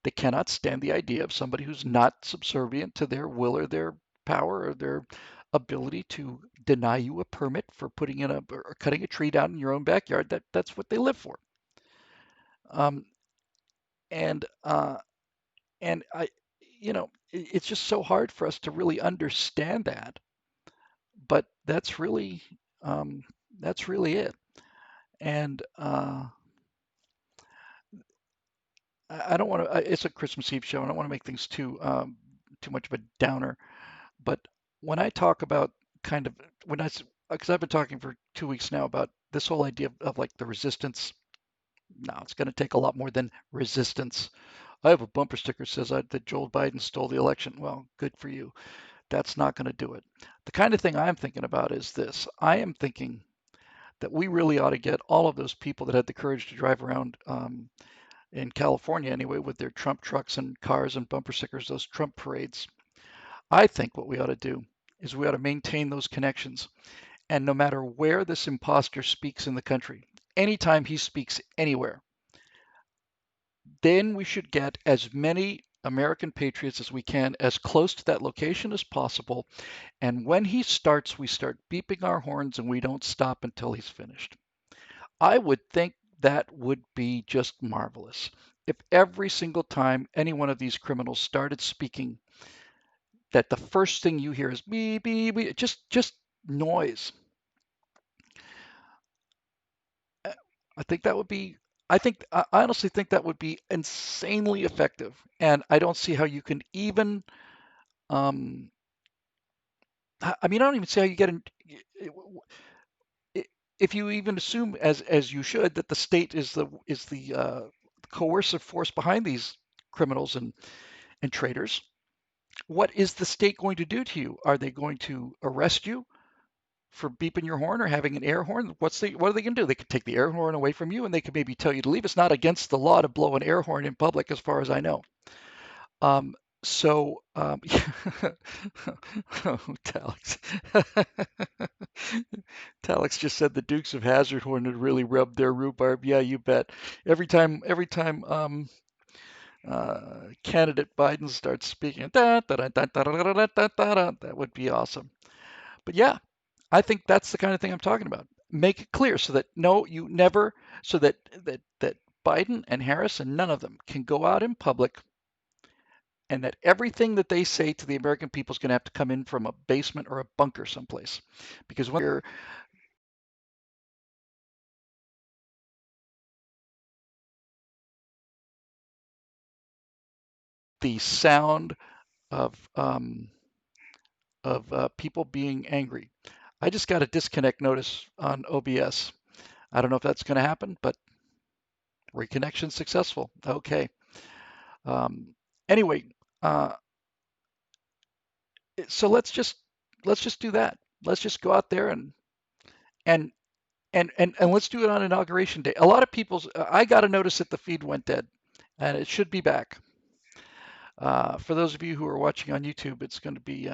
They cannot stand the idea of somebody who's not subservient to their will or their power or their ability to deny you a permit for putting in a or cutting a tree down in your own backyard. That's what they live for. Um, and I, it's just so hard for us to really understand that. But um, that's really it. And I don't want to. It's a Christmas Eve show. I don't want to make things too much of a downer. But when I talk about kind of when I because I've been talking for 2 weeks now about this whole idea of like the resistance. No, it's going to take a lot more than resistance. I have a bumper sticker that says that Joe Biden stole the election. Well, good for you. That's not going to do it. The kind of thing I'm thinking about is this. I am thinking that we really ought to get all of those people that had the courage to drive around in California anyway with their Trump trucks and cars and bumper stickers, those Trump parades. I think what we ought to do is we ought to maintain those connections. And no matter where this imposter speaks in the country, anytime he speaks anywhere, then we should get as many American patriots as we can as close to that location as possible. And when he starts, we start beeping our horns and we don't stop until he's finished. I would think that would be just marvelous. If every single time any one of these criminals started speaking, that the first thing you hear is beep, beep, beep, just noise. I think that would be, I honestly think that would be insanely effective. And I don't see how you can even, um, I mean, I don't even see how you get in, if you even assume, as you should, that the state is the coercive force behind these criminals and traitors. What is the state going to do to you? Are they going to arrest you for beeping your horn or having an air horn? What are they going to do? They could take the air horn away from you, and they could maybe tell you to leave. It's not against the law to blow an air horn in public, as far as I know. Um, so, oh, Talix. Talix just said the Dukes of Hazzard horn had really rubbed their rhubarb. Yeah, you bet. Every time candidate Biden starts speaking, that would be awesome. But yeah, I think that's the kind of thing I'm talking about. Make it clear so that no, you never, so that Biden and Harris and none of them can go out in public, and that everything that they say to the American people is going to have to come in from a basement or a bunker someplace, because when you're the sound of people being angry. I just got a disconnect notice on OBS. I don't know if that's going to happen, but reconnection successful. Okay. Um, anyway, uh, so let's just do that. Let's just go out there and and let's do it on inauguration day. A lot of people's I got a notice that the feed went dead, and it should be back. For those of you who are watching on YouTube, it's going to be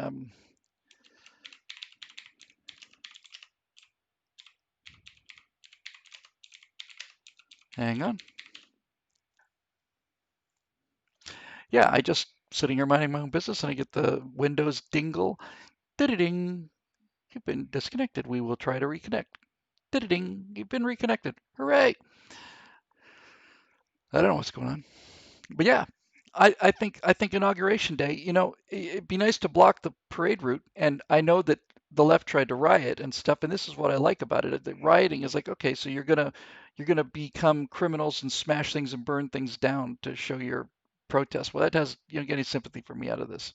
hang on. Yeah, I just sitting here minding my own business, and I get the Windows dingle. Ding, you've been disconnected. We will try to reconnect. Ding, you've been reconnected. Hooray! I don't know what's going on, but yeah, I think inauguration day. It'd be nice to block the parade route, and I know that the left tried to riot and stuff. And this is what I like about it. The rioting is like, okay, so you're gonna become criminals and smash things and burn things down to show your protest. Well, that has you don't get any sympathy for me out of this.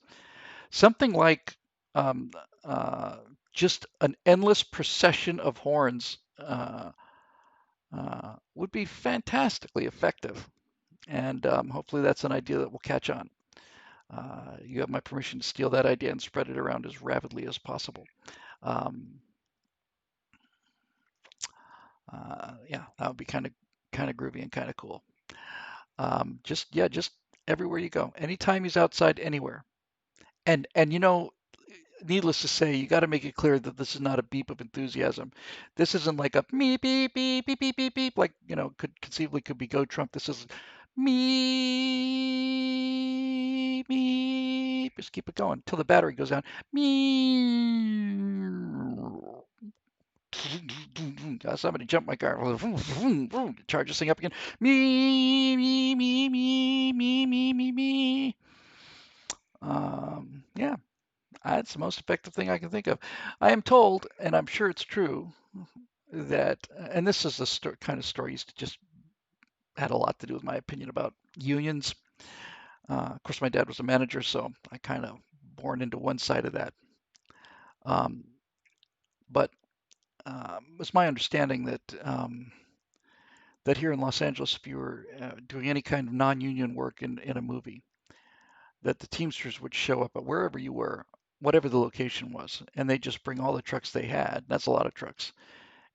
Something like um, uh, just an endless procession of horns would be fantastically effective. And hopefully that's an idea that will catch on. You have my permission to steal that idea and spread it around as rapidly as possible. Um, yeah, that would be kind of groovy and kind of cool. Just everywhere you go, anytime he's outside, anywhere. And needless to say, you got to make it clear that this is not a beep of enthusiasm. This isn't like a me beep beep beep beep beep beep like could conceivably could be Go Trump. This is me me. Just keep it going until the battery goes down. Me. Somebody jumped my car. Charge this thing up again. Me me me me me me me me. Yeah, that's the most effective thing I can think of. I am told, and I'm sure it's true, that, and this is the kind of story used to just had a lot to do with my opinion about unions. Of course, my dad was a manager, so I kind of born into one side of that. Um, but it's my understanding that here in Los Angeles, if you were doing any kind of non-union work in a movie, that the Teamsters would show up at wherever you were, whatever the location was, and they just bring all the trucks they had. That's a lot of trucks.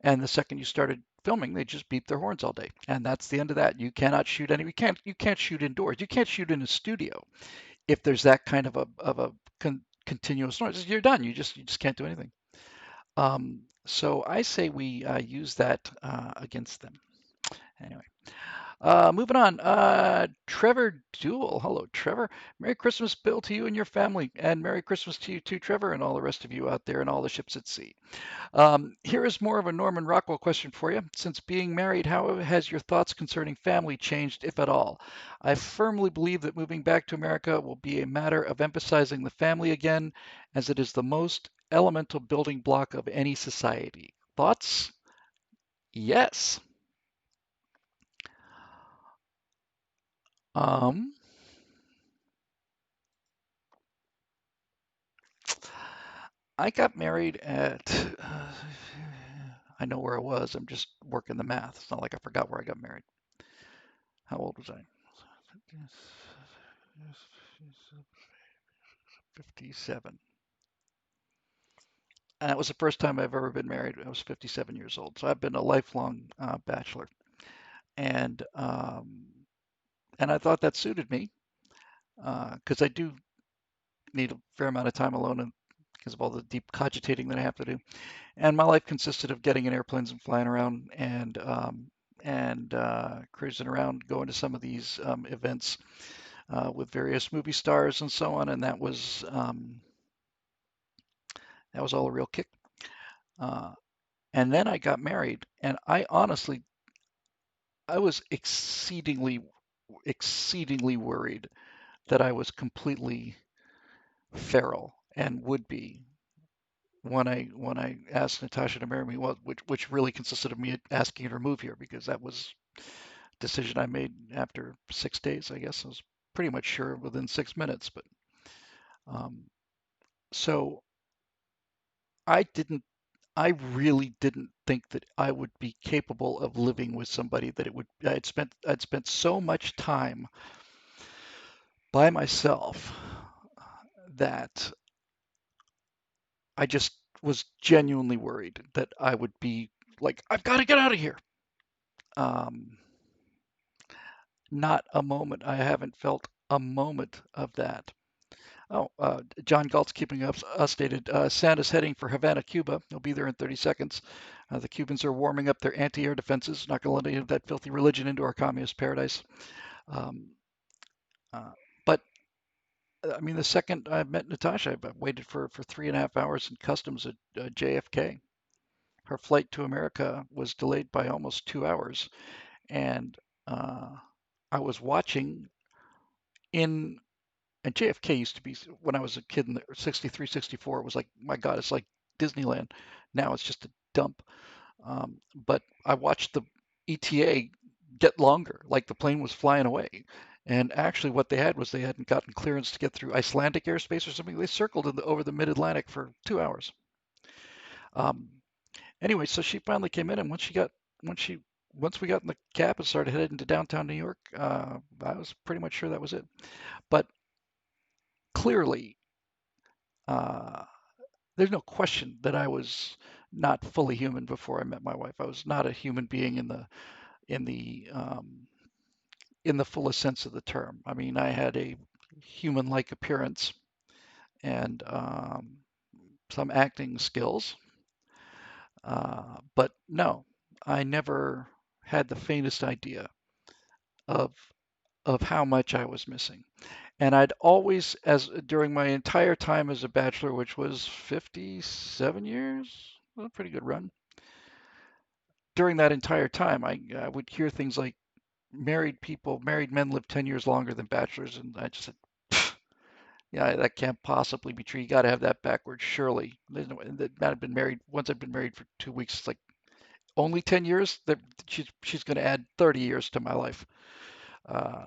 And the second you started filming, they just beep their horns all day, and that's the end of that. You cannot shoot any. You can't shoot indoors. You can't shoot in a studio if there's that kind of a continuous noise. You're done. You just can't do anything. So I say we use that against them. Anyway. Moving on. Trevor Duell. Hello, Trevor. Merry Christmas, Bill, to you and your family, and Merry Christmas to you too, Trevor, and all the rest of you out there and all the ships at sea. Here is more of a Norman Rockwell question for you. Since being married, how has your thoughts concerning family changed, if at all? I firmly believe that moving back to America will be a matter of emphasizing the family again, as it is the most elemental building block of any society. Thoughts? Yes. Um, I got married at, I know where I was. I'm just working the math. It's not like I forgot where I got married. How old was I? 57. And that was the first time I've ever been married. I was 57 years old. So I've been a lifelong bachelor. And I thought that suited me because I do need a fair amount of time alone and because of all the deep cogitating that I have to do. And my life consisted of getting in airplanes and flying around and cruising around, going to some of these events with various movie stars and so on. And that was all a real kick. Uh, and then I got married, and I was exceedingly worried that I was completely feral and would be when I asked Natasha to marry me, well, which really consisted of me asking her to move here because that was a decision I made after 6 days. I guess I was pretty much sure within 6 minutes, but um, so I didn't. I really didn't think that I would be capable of living with somebody that it would. I'd spent so much time by myself that I just was genuinely worried that I would be like, I've got to get out of here. Um, Not a moment. I haven't felt a moment of that. Oh, John Galt's keeping us stated. Santa's heading for Havana, Cuba. He'll be there in 30 seconds. The Cubans are warming up their anti-air defenses. Not going to let any of that filthy religion into our communist paradise. Um, uh, but I mean, the second I met Natasha, I waited for 3.5 hours in customs at JFK. Her flight to America was delayed by almost 2 hours, and uh, I was watching in. And JFK used to be when I was a kid in the 63, 64. It was like, my God, it's like Disneyland. Now it's just a dump. But I watched the ETA get longer, like the plane was flying away. And actually, what they had was they hadn't gotten clearance to get through Icelandic airspace or something. They circled over the mid-Atlantic for 2 hours. Um, anyway, so she finally came in, and once she once we got in the cab and started heading to downtown New York, I was pretty much sure that was it. But clearly, uh, there's no question that I was not fully human before I met my wife. I was not a human being in the um, in the fullest sense of the term. I mean, I had a human-like appearance and some acting skills, but no, I never had the faintest idea of how much I was missing. And I'd always, as during my entire time as a bachelor, which was 57 years, a pretty good run. During that entire time, I would hear things like married men live 10 years longer than bachelors, and I just said, yeah, that can't possibly be true. You got to have that backwards, surely. There's no, that I've been married. Once I've been married for 2 weeks, it's like only 10 years. That she's going to add 30 years to my life, uh,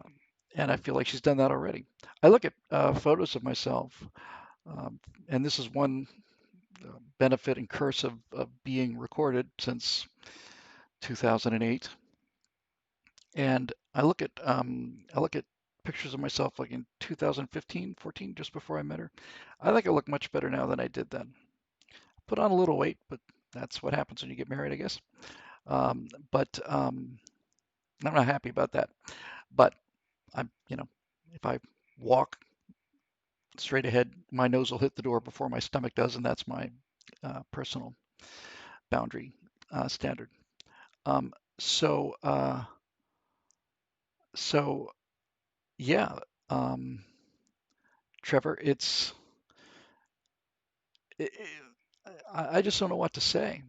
and I feel like she's done that already. I look at photos of myself, um, and this is one benefit and curse of being recorded since 2008. And I look at pictures of myself like in 2015, 14, just before I met her. I think I look much better now than I did then. Put on a little weight, but that's what happens when you get married, I guess. But I'm not happy about that. But if I walk straight ahead, my nose will hit the door before my stomach does, and that's my personal boundary standard. Um, so, uh, so yeah, um, Trevor, it, I just don't know what to say.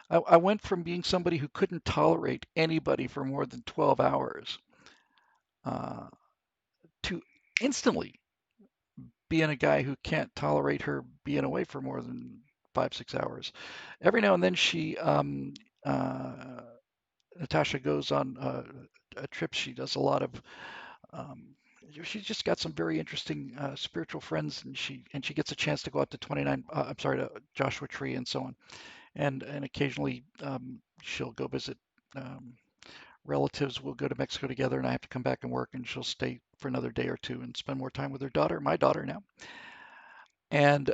I went from being somebody who couldn't tolerate anybody for more than 12 hours uh, to instantly being a guy who can't tolerate her being away for more than 5, 6 hours. Every now and then uh, Natasha goes on a trip. She does a lot of, um, she's just got some very interesting spiritual friends, and she gets a chance to go out to 29. I'm sorry, to Joshua Tree and so on, and occasionally she'll go visit. Um, Relatives will go to Mexico together, and I have to come back and work, and she'll stay for another day or two and spend more time with her daughter, my daughter now. And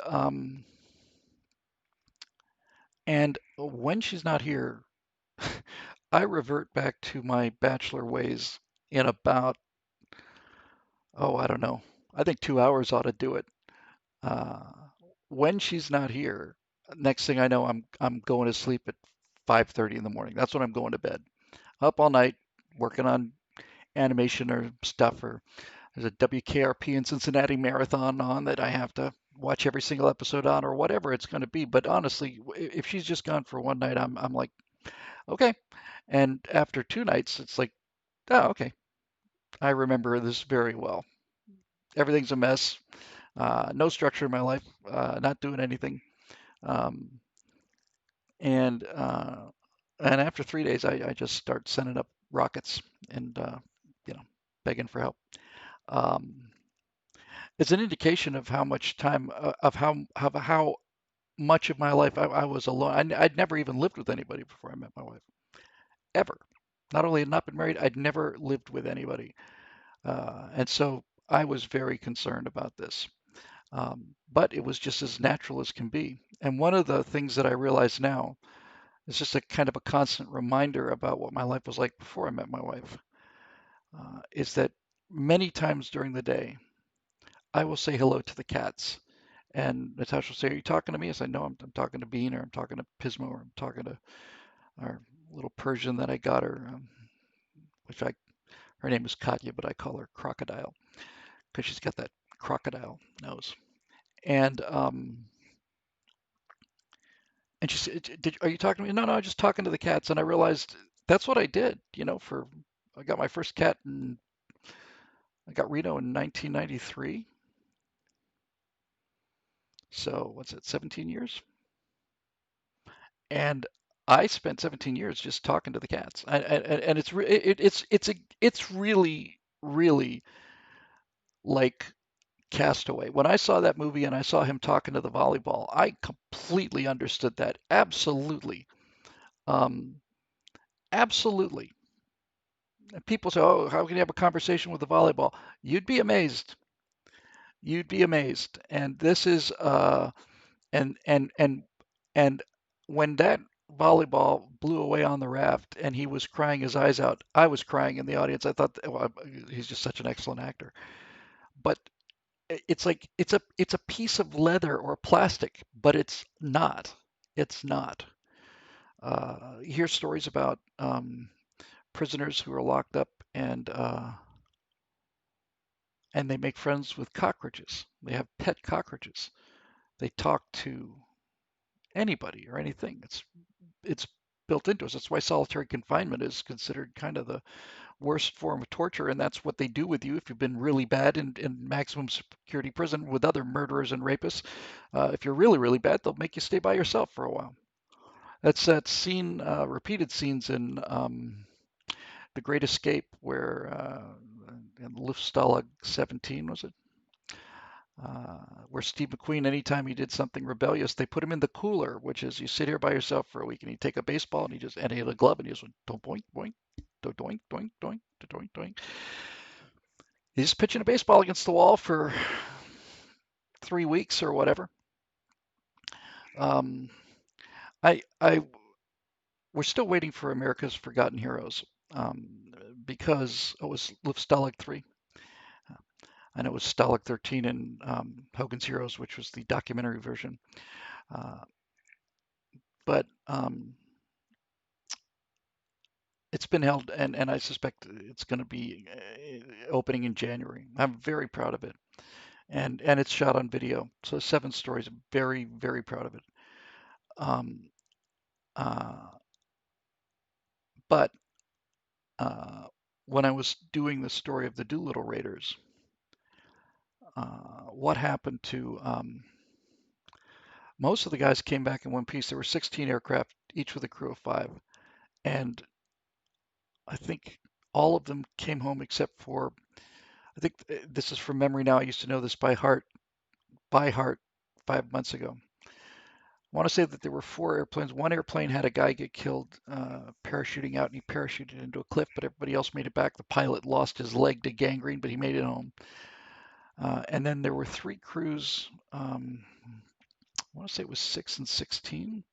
when she's not here, I revert back to my bachelor ways in about, oh, I don't know. I think 2 hours ought to do it. Uh, when she's not here, next thing I know, I'm going to sleep at 5:30 in the morning. That's when I'm going to bed. Up all night working on animation or stuff, or there's a WKRP in Cincinnati marathon on that I have to watch every single episode on, or whatever it's going to be. But honestly, if she's just gone for one night, I'm like, okay. And after 2 nights, it's like, oh, okay. I remember this very well. Everything's a mess. No structure in my life. Not doing anything. Um, and uh, and after 3 days, I just start sending up rockets and you know begging for help. Um, it's an indication of how much time of how much of my life I was alone. I'd never even lived with anybody before I met my wife, ever. Not only had not been married, I'd never lived with anybody, and so I was very concerned about this. But it was just as natural as can be. And one of the things that I realize now is just a kind of a constant reminder about what my life was like before I met my wife. Is that many times during the day, I will say hello to the cats. And Natasha will say, "Are you talking to me?" I say, "No, I'm talking to Bean, or I'm talking to Pismo, or I'm talking to our little Persian that I got her, which her name is Katya, but I call her Crocodile because she's got that crocodile nose." And and she said, "Are you talking to me?" No, no, I'm just talking to the cats. And I realized that's what I did. I got my first cat, and I got Reno in 1993. So what's it, 17 years? And I spent 17 years just talking to the cats. And it's really really like Castaway. When I saw that movie and I saw him talking to the volleyball, I completely understood that. Absolutely. Um, absolutely. And people say, "Oh, how can you have a conversation with the volleyball?" You'd be amazed. You'd be amazed. And this is and and and and when that volleyball blew away on the raft and he was crying his eyes out, I was crying in the audience. I thought, well, he's just such an excellent actor. But it's like it's a piece of leather or plastic, but it's not. It's not. You hear stories about prisoners who are locked up and they make friends with cockroaches. They have pet cockroaches. They talk to anybody or anything. It's built into us. That's why solitary confinement is considered kind of the worst form of torture, and that's what they do with you if you've been really bad in maximum security prison with other murderers and rapists. If you're really, really bad, they'll make you stay by yourself for a while. That's that scene, repeated scenes in The Great Escape, where in Luftstalag 17 was it? Where Steve McQueen, anytime he did something rebellious, they put him in the cooler, which is you sit here by yourself for a week, and he'd take a baseball and he had a glove and he just went don't boink boink, do doink doink doink, do doink doink. He's pitching a baseball against the wall for 3 weeks or whatever. Um, I we're still waiting for America's Forgotten Heroes um, because it was Stalag 3 and it was Stalag 13 in Hogan's Heroes, which was the documentary version. Uh, but it's been held, and I suspect it's going to be opening in January. I'm very proud of it, and it's shot on video. So 7 stories. I'm very very proud of it. Um, uh, but uh, when I was doing the story of the Doolittle Raiders, what happened to most of the guys came back in one piece. There were 16 aircraft, each with a crew of 5, and I think all of them came home except for I think this is from memory now. I used to know this by heart 5 months ago. I want to say that there were 4 airplanes. One airplane had a guy get killed parachuting out, and he parachuted into a cliff, but everybody else made it back. The pilot lost his leg to gangrene, but he made it home. And then there were 3 crews. I want to say it was 6 and 16.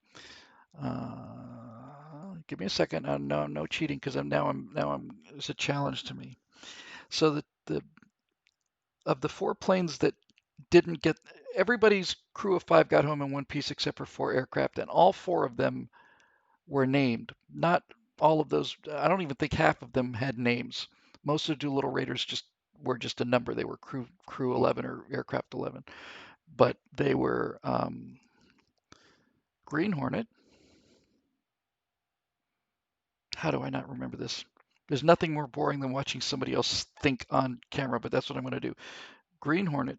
Give me a second. No, no cheating, because I'm it's a challenge to me. So the of the 4 planes that didn't get everybody's crew of 5 got home in one piece except for 4 aircraft, and all 4 of them were named. Not all of those. I don't even think half of them had names. Most of the Doolittle Raiders just were just a number. They were crew 11 or aircraft 11, but they were Green Hornet. How do I not remember this? There's nothing more boring than watching somebody else think on camera, but that's what I'm going to do. Green Hornet.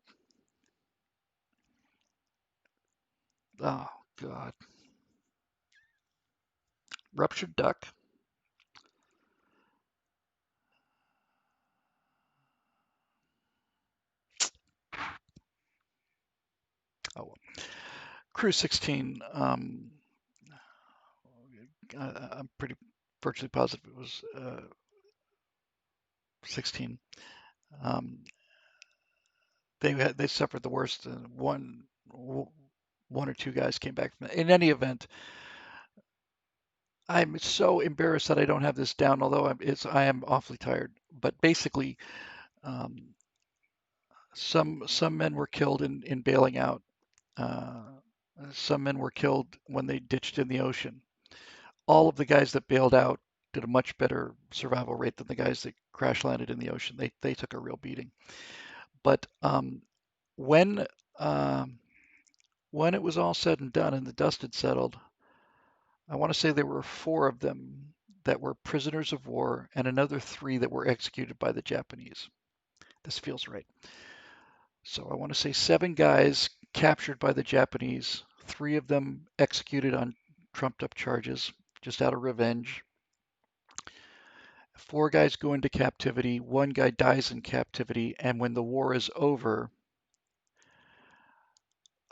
Oh God. Ruptured Duck. Oh, well. Crew 16. I'm pretty virtually positive it was 16. Um, they suffered the worst. One or 2 guys came back from it. In any event, I'm so embarrassed that I don't have this down. Although I am awfully tired. But basically, um, some men were killed in bailing out. Uh, some men were killed when they ditched in the ocean. All of the guys that bailed out did a much better survival rate than the guys that crash landed in the ocean. They took a real beating. But when um, when it was all said and done and the dust had settled, I want to say there were 4 of them that were prisoners of war and another 3 that were executed by the Japanese. This feels right. So I want to say 7 guys captured by the Japanese, 3 of them executed on trumped up charges just out of revenge. Four guys go into captivity. One guy dies in captivity. And when the war is over,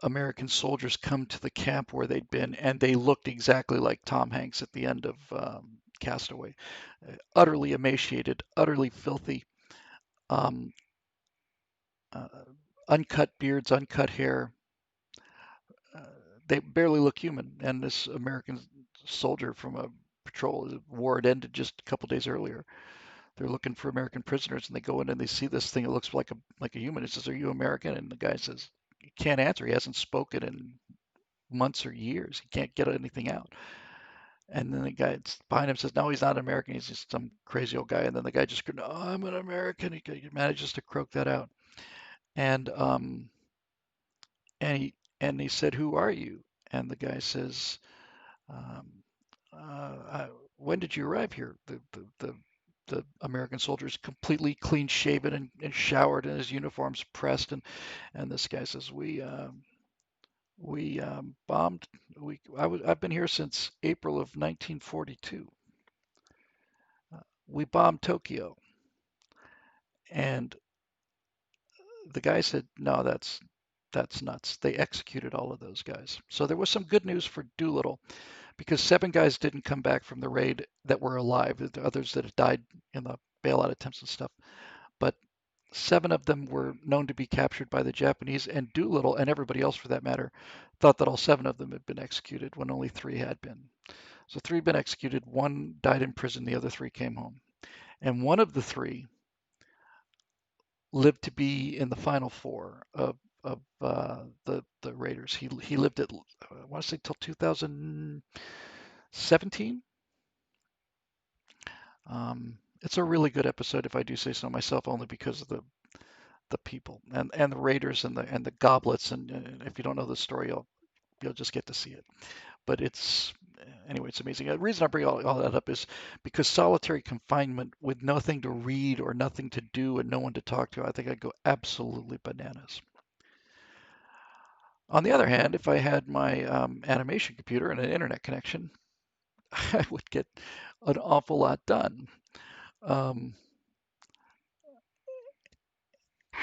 American soldiers come to the camp where they'd been, and they looked exactly like Tom Hanks at the end of Castaway, utterly emaciated, utterly filthy, um, uh, uncut beards, uncut hair. Uh, they barely look human. And this American soldier from a patrol, the war had ended just a couple days earlier. They're looking for American prisoners, and they go in and they see this thing. It looks like a human. It says, "Are you American?" And the guy says, he can't answer. He hasn't spoken in months or years. He can't get anything out. And then the guy behind him says, "No, he's not American. He's just some crazy old guy." And then the guy just, "No, I'm an American." He manages to croak that out. And and he said, "Who are you?" And the guy says, um, "When did you arrive here?" The American soldier is completely clean shaven and showered, and his uniform's pressed. And this guy says, "We bombed. I've been here since April of 1942. We bombed Tokyo." And the guy said, "No, that's nuts. They executed all of those guys." So there was some good news for Doolittle because seven guys didn't come back from the raid that were alive. The others that had died in the bailout attempts and stuff. But seven of them were known to be captured by the Japanese, and Doolittle, and everybody else for that matter, thought that all seven of them had been executed when only three had been. So three had been executed, one died in prison, the other three came home. And one of the three lived to be in the final four of the Raiders. He lived at I want to say till 2017. It's a really good episode, if I do say so myself, only because of the people and the Raiders and the goblets. And if you don't know the story, you'll just get to see it. But it's anyway, it's amazing. The reason I bring all that up is because solitary confinement with nothing to read or nothing to do and no one to talk to, I think I'd go absolutely bananas. On the other hand, if I had my animation computer and an internet connection, I would get an awful lot done. Um,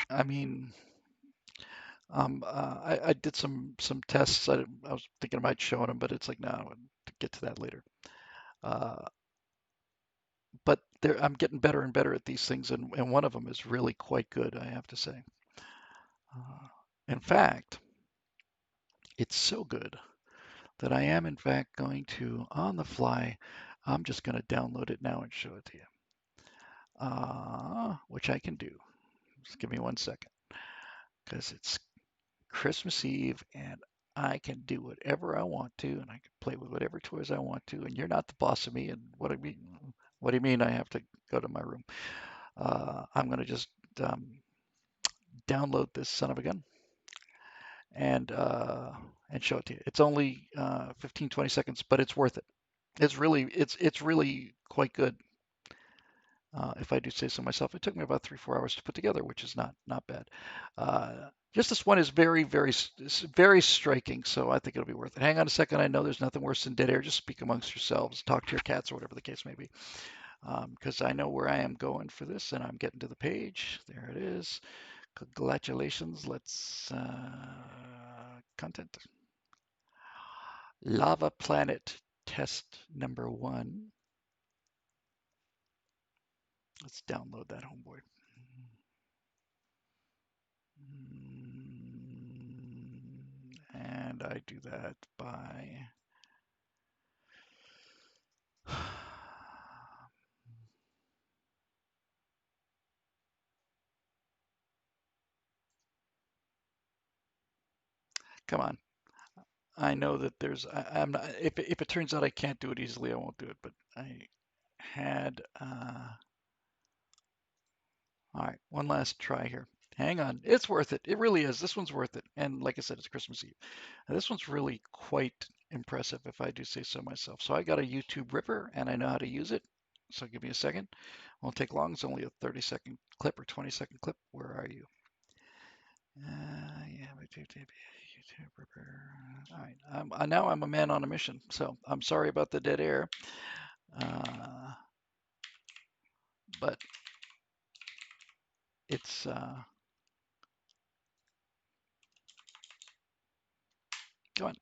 I mean, I did some tests. I was thinking about showing them, but it's like, no, I'll get to that later. Uh, but I'm getting better and better at these things, and one of them is really quite good, I have to say. Uh, in fact, it's so good that I am, in fact, going to, on the fly, I'm just going to download it now and show it to you, which I can do. Just give me 1 second, because it's Christmas Eve, and I can do whatever I want to, and I can play with whatever toys I want to, and you're not the boss of me. And what do you mean I have to go to my room? I'm going to just um, download this son of a gun and uh, and show it to you. It's only 15, 20 seconds, but it's worth it. It's really quite good. If I do say so myself, it took me about 3, 4 hours to put together, which is not bad. Just this one is very striking, so I think it'll be worth it. Hang on a second. I know there's nothing worse than dead air. Just speak amongst yourselves, talk to your cats, or whatever the case may be, because I know where I am going for this, and I'm getting to the page. There it is. Congratulations. Let's content. Lava Planet test number one. Let's download that homeboy. And I do that by come on. I know that I'm not, if it turns out I can't do it easily, I won't do it, but I had, all right, one last try here. Hang on. It's worth it. It really is. This one's worth it. And like I said, it's Christmas Eve. And this one's really quite impressive, if I do say so myself. So I got a YouTube Ripper, and I know how to use it. So give me a second. Won't take long. It's only a 30-second clip or 20-second clip. Where are you? Yeah, All right. Now I'm a man on a mission, so I'm sorry about the dead air. But it's go on.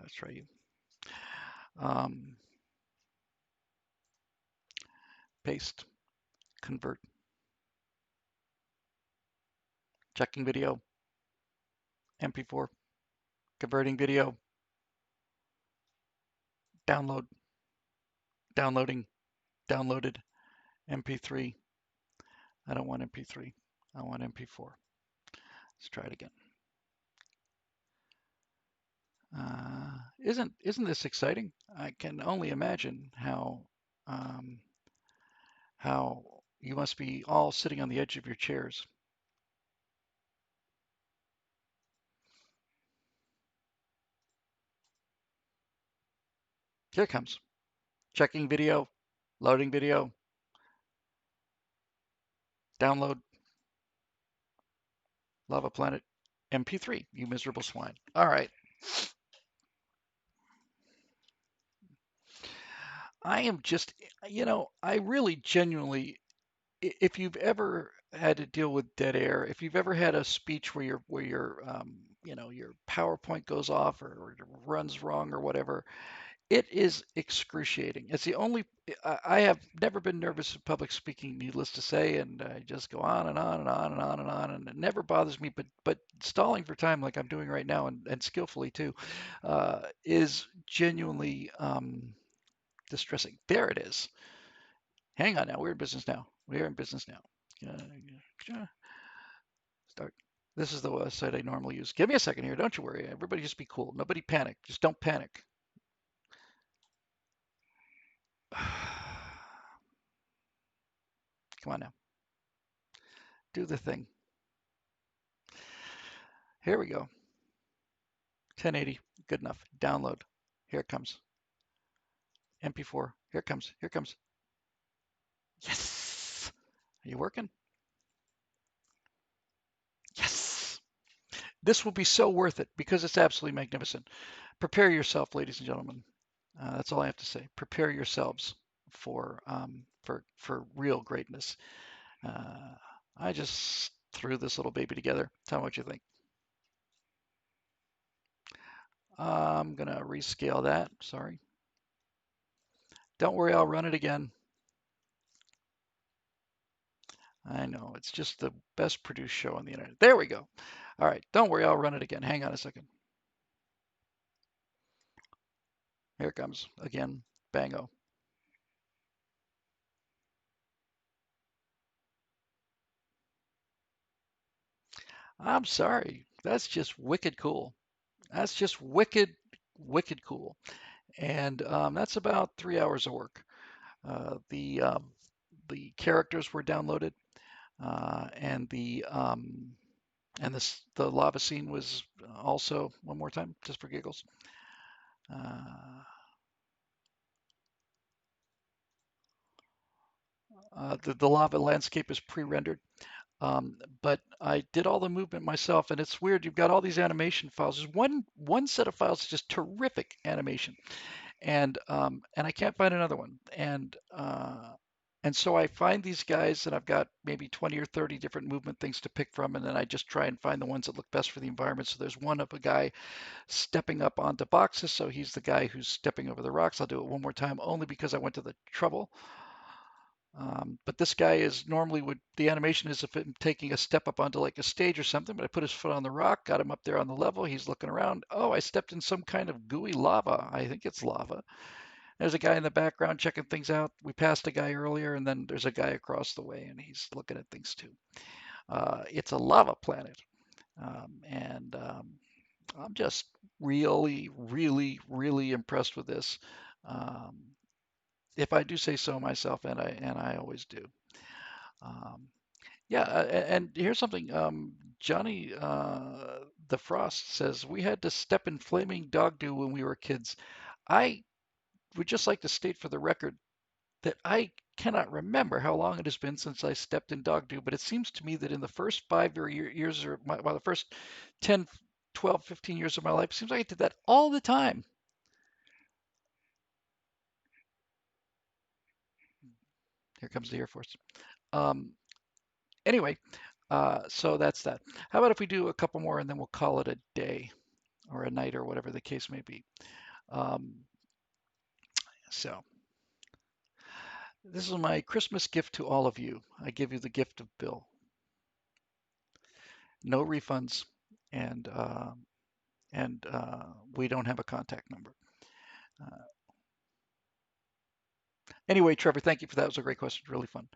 Let's try you. Um, Paste, convert, checking video, MP4, converting video, download, downloading, downloaded, MP3. I don't want MP3. I want MP4. Let's try it again. Isn't this exciting? I can only imagine um, how you must be all sitting on the edge of your chairs. Here it comes. Checking video, loading video, download, Lava Planet, MP3, you miserable swine. All right. I am just, I really genuinely, if you've ever had to deal with dead air, if you've ever had a speech where your PowerPoint goes off or runs wrong or whatever, it is excruciating. It's the only, I have never been nervous in public speaking, needless to say, and I just go on and on and on and on and on, and it never bothers me. But stalling for time, like I'm doing right now, and skillfully too, is genuinely distressing. There it is. Hang on now. We're in business now. We're in business now. Start. This is the website I normally use. Give me a second here. Don't you worry. Everybody just be cool. Nobody panic. Just don't panic. Come on now. Do the thing. Here we go. 1080. Good enough. Download. Here it comes. MP4. Here it comes. Here it comes. Yes. Are you working? Yes. This will be so worth it because it's absolutely magnificent. Prepare yourself, ladies and gentlemen. That's all I have to say. Prepare yourselves for real greatness. Uh, I just threw this little baby together. Tell me what you think. I'm gonna rescale that. Sorry. Don't worry, I'll run it again. I know, it's just the best produced show on the internet. There we go. All right, don't worry, I'll run it again. Hang on a second. Here it comes again. Bango. I'm sorry. That's just wicked cool. That's just wicked, wicked cool. And that's about 3 hours of work. The characters were downloaded, and the lava scene was also one more time, just for giggles. Uh, the lava landscape is pre-rendered, but I did all the movement myself, and it's weird. You've got all these animation files. There's one set of files, just terrific animation, and I can't find another one. And so I find these guys, and I've got maybe 20 or 30 different movement things to pick from, and then I just try and find the ones that look best for the environment. So there's one of a guy stepping up onto boxes, so he's the guy who's stepping over the rocks. I'll do it one more time, only because I went to the trouble. But this guy is normally would the animation is if I'm taking a step up onto like a stage or something, but I put his foot on the rock, got him up there on the level. He's looking around. Oh, I stepped in some kind of gooey lava. I think it's lava. There's a guy in the background checking things out. We passed a guy earlier, and then there's a guy across the way, and he's looking at things too. It's a lava planet, and I'm just really, really, really impressed with this. Um, if I do say so myself, and I always do. Um, yeah, and here's something. Johnny the Frost says we had to step in flaming dog dew when we were kids. I would just like to state for the record that I cannot remember how long it has been since I stepped in dog do, but it seems to me that in the first 5 years or well, the first 10, 12, 15 years of my life, it seems like I did that all the time. Here comes the Air Force. Um, anyway, so that's that. How about if we do a couple more and then we'll call it a day or a night or whatever the case may be. Um, so this is my Christmas gift to all of you. I give you the gift of Bill. No refunds, and we don't have a contact number. Uh, anyway, Trevor, thank you for that. It was a great question. Really fun.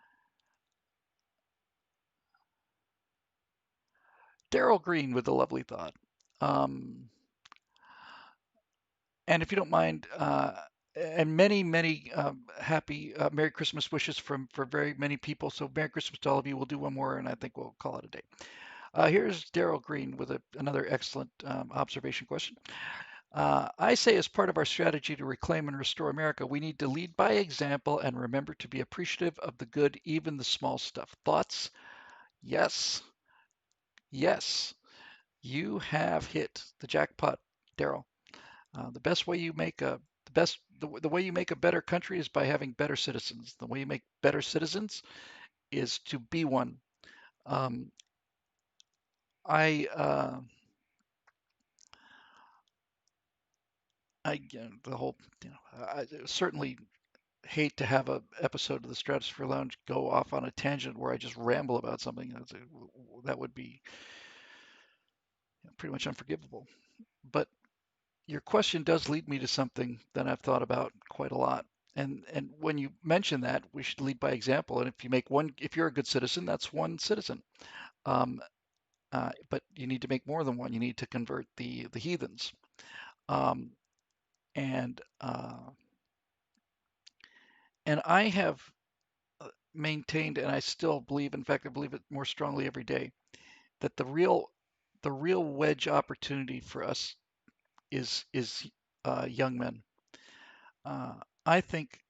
Daryl Green with a lovely thought. Um, and if you don't mind, and many happy Merry Christmas wishes from for very many people. So Merry Christmas to all of you. We'll do one more, and I think we'll call it a day. Here's Daryl Green with another excellent observation question. I say, as part of our strategy to reclaim and restore America, we need to lead by example and remember to be appreciative of the good, even the small stuff. Thoughts? Yes, yes, you have hit the jackpot, Daryl. The best way you make a the way you make a better country is by having better citizens. The way you make better citizens is to be one. Um, I the whole I certainly hate to have a episode of the Stratosphere Lounge go off on a tangent where I just ramble about something. That would be pretty much unforgivable. But your question does lead me to something that I've thought about quite a lot. And when you mention that, we should lead by example. And if you're a good citizen, that's one citizen. Um, but you need to make more than one. You need to convert the heathens. Um, and uh, and I have maintained, and I still believe, in fact, I believe it more strongly every day, that the real wedge opportunity for us is young men. Uh, I think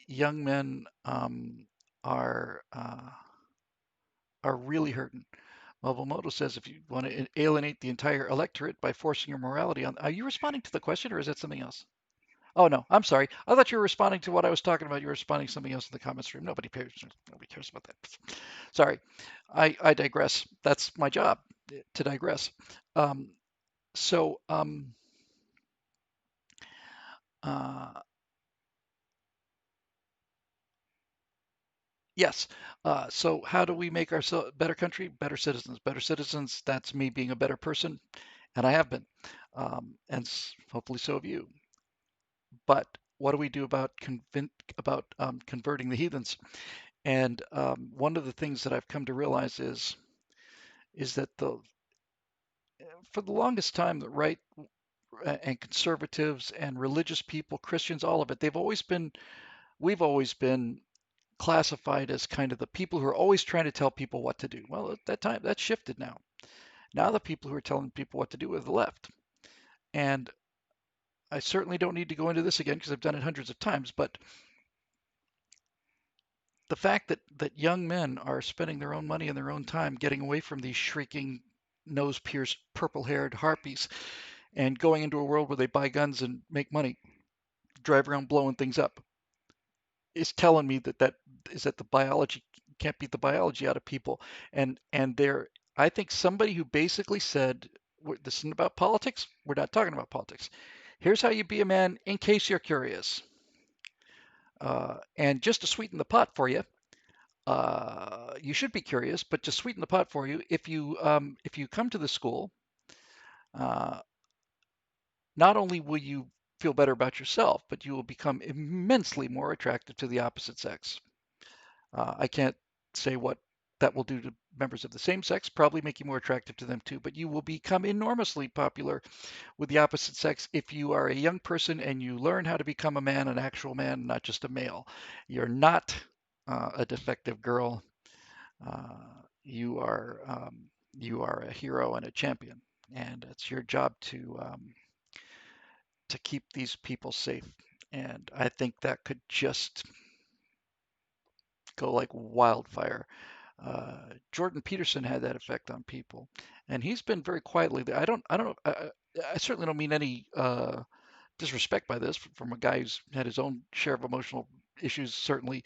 young men are really hurting. Moto says if you want to alienate the entire electorate by forcing your morality on, are you responding to the question or is that something else? Oh no, I'm sorry. I thought you were responding to what I was talking about. You were responding to something else in the comment stream. Nobody cares. Nobody cares about that. Sorry, I digress. That's my job to digress. Um, so uh, yes. So how do we make ourselves better country, better citizens, better citizens? That's me being a better person, and I have been, and hopefully so have you. But what do we do about converting the heathens? And one of the things that I've come to realize is that the for the longest time, the right and conservatives and religious people, Christians, all of it, we've always been classified as kind of the people who are always trying to tell people what to do. Well, at that time, that's shifted now. Now the people who are telling people what to do are the left. And I certainly don't need to go into this again because I've done it hundreds of times, but the fact that young men are spending their own money and their own time getting away from these shrieking, nose-pierced, purple-haired harpies and going into a world where they buy guns and make money, drive around blowing things up, is telling me that the biology can't beat the biology out of people. And there, I think somebody who basically said, "This isn't about politics. We're not talking about politics. Here's how you be a man in case you're curious." And just to sweeten the pot for you, you should be curious, but to sweeten the pot for you, if you come to the school, uh, not only will you feel better about yourself, but you will become immensely more attractive to the opposite sex. I can't say what that will do to members of the same sex, probably make you more attractive to them too, but you will become enormously popular with the opposite sex if you are a young person and you learn how to become a man, an actual man, not just a male. You're not a defective girl. You are a hero and a champion, and it's your job to keep these people safe. And I think that could just go like wildfire. Jordan Peterson had that effect on people, and he's been very quietly there. I don't know. I certainly don't mean any disrespect by this from a guy who's had his own share of emotional issues. Certainly,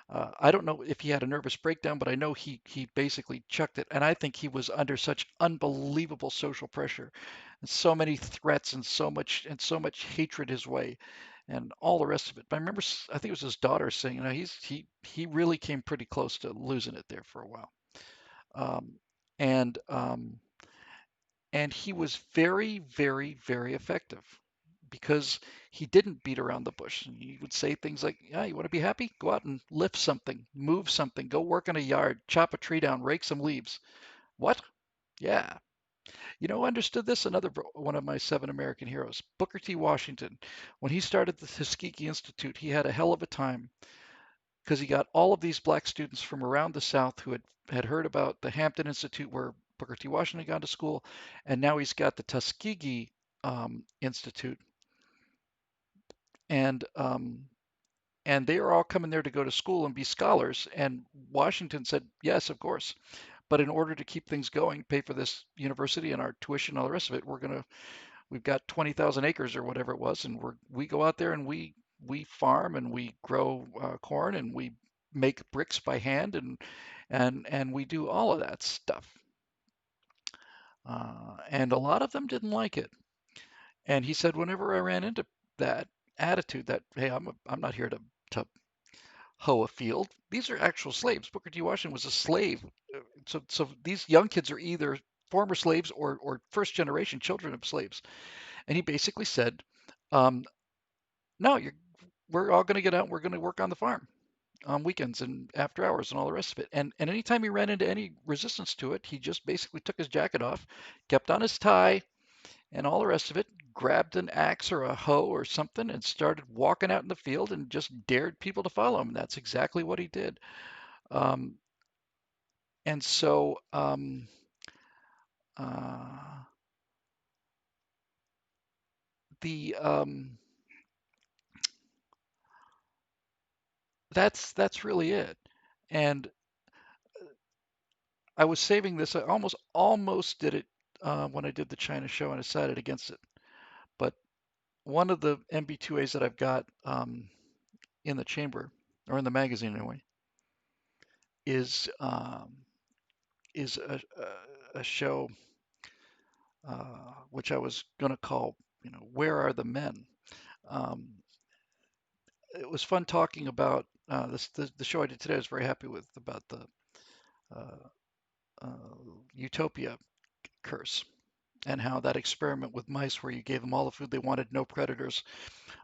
I don't know if he had a nervous breakdown, but I know he basically chucked it. And I think he was under such unbelievable social pressure, and so many threats, and so much hatred his way, and all the rest of it. But I remember, I think it was his daughter saying, you know, he really came pretty close to losing it there for a while. Um, and and he was very, very, very effective because he didn't beat around the bush. He would say things like, "Yeah, you want to be happy? Go out and lift something, move something, go work in a yard, chop a tree down, rake some leaves." What? Yeah. You know, who understood this? Another one of my seven American heroes, Booker T. Washington. When he started the Tuskegee Institute, he had a hell of a time because he got all of these black students from around the South who had heard about the Hampton Institute where Booker T. Washington had gone to school, and now he's got the Tuskegee Institute, and and they are all coming there to go to school and be scholars. And Washington said, yes, of course. But in order to keep things going, pay for this university and our tuition and all the rest of it, we've got 20,000 acres or whatever it was, and we go out there and we farm and we grow corn and we make bricks by hand and we do all of that stuff. And a lot of them didn't like it. And he said, whenever I ran into that attitude that, hey, I'm not here to hoe a field. These are actual slaves. Booker T. Washington was a slave. So these young kids are either former slaves or first generation children of slaves. And he basically said, um, no, we're all going to get out and we're going to work on the farm on weekends and after hours and all the rest of it. And anytime he ran into any resistance to it, he just basically took his jacket off, kept on his tie and all the rest of it, grabbed an axe or a hoe or something and started walking out in the field and just dared people to follow him. That's exactly what he did. Um, and so uh, the that's really it. And I was saving this. I almost did it when I did the China show and I decided against it. But one of the MB2As that I've got in the chamber or in the magazine anyway is is a show which I was going to call, you know, Where Are the Men? Um, it was fun talking about the show I did today. I was very happy with about the uh, uh, utopia curse and how that experiment with mice, where you gave them all the food they wanted, no predators,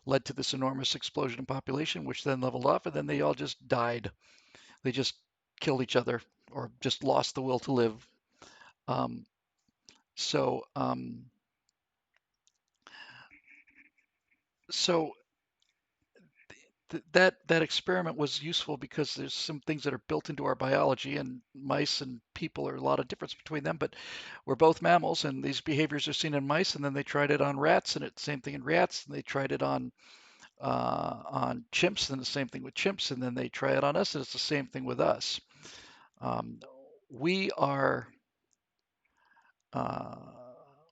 led to this enormous explosion in population, which then leveled off, and then they all just died. They just killed each other or just lost the will to live. Um, so, um, so that experiment was useful because there's some things that are built into our biology, and mice and people are a lot of difference between them, but we're both mammals, and these behaviors are seen in mice, and then they tried it on rats, and it's the same thing in rats, and they tried it on chimps, and the same thing with chimps, and then they try it on us, and it's the same thing with us. Um, we are uh,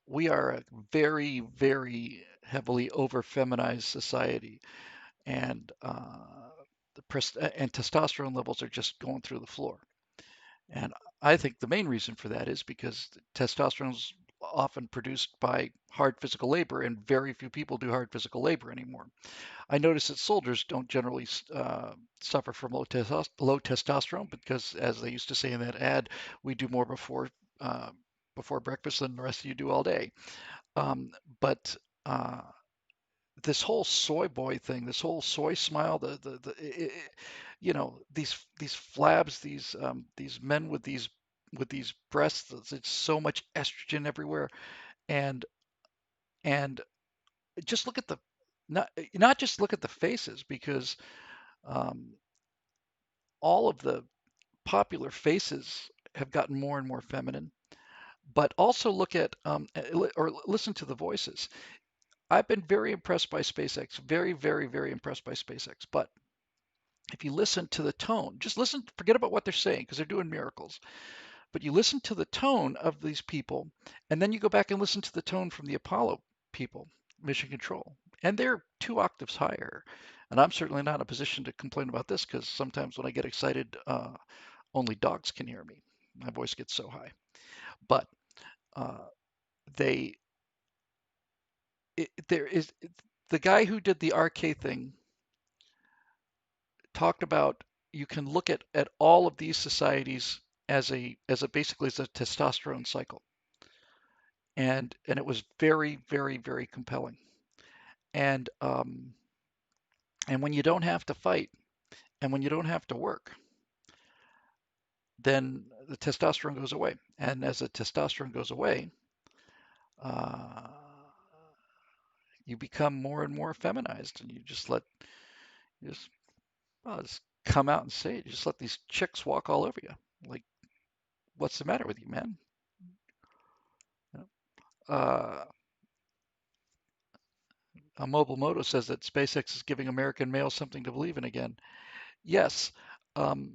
we are a very, very heavily over feminized society, and and testosterone levels are just going through the floor. And I think the main reason for that is because testosterone is often produced by hard physical labor, and very few people do hard physical labor anymore. I notice that soldiers don't generally suffer from low testosterone because, as they used to say in that ad, we do more uh, before breakfast than the rest of you do all day. But this whole soy boy thing, this whole soy smile, you know, these flabs, these men with these breasts, it's so much estrogen everywhere, and and just look at the not just look at the faces because um, all of the popular faces have gotten more and more feminine, but also look at or listen to the voices. I've been very impressed by SpaceX, very, very, very impressed by SpaceX, but if you listen to the tone, just listen, forget about what they're saying because they're doing miracles, but you listen to the tone of these people, and then you go back and listen to the tone from the Apollo people, Mission Control, and they're 2 octaves higher. And I'm certainly not in a position to complain about this because sometimes when I get excited, only dogs can hear me. My voice gets so high. But uh, they, there is the guy who did the RK thing talked about you can look at all of these societies as a basically as a testosterone cycle, and it was very very very compelling. And and when you don't have to fight and when you don't have to work, then the testosterone goes away. And as the testosterone goes away, uh, you become more and more feminized, and you just, well, just come out and say it. You just let these chicks walk all over you. Like, what's the matter with you, man? Uh, a Mobile Moto says that SpaceX is giving American males something to believe in again. Yes, um,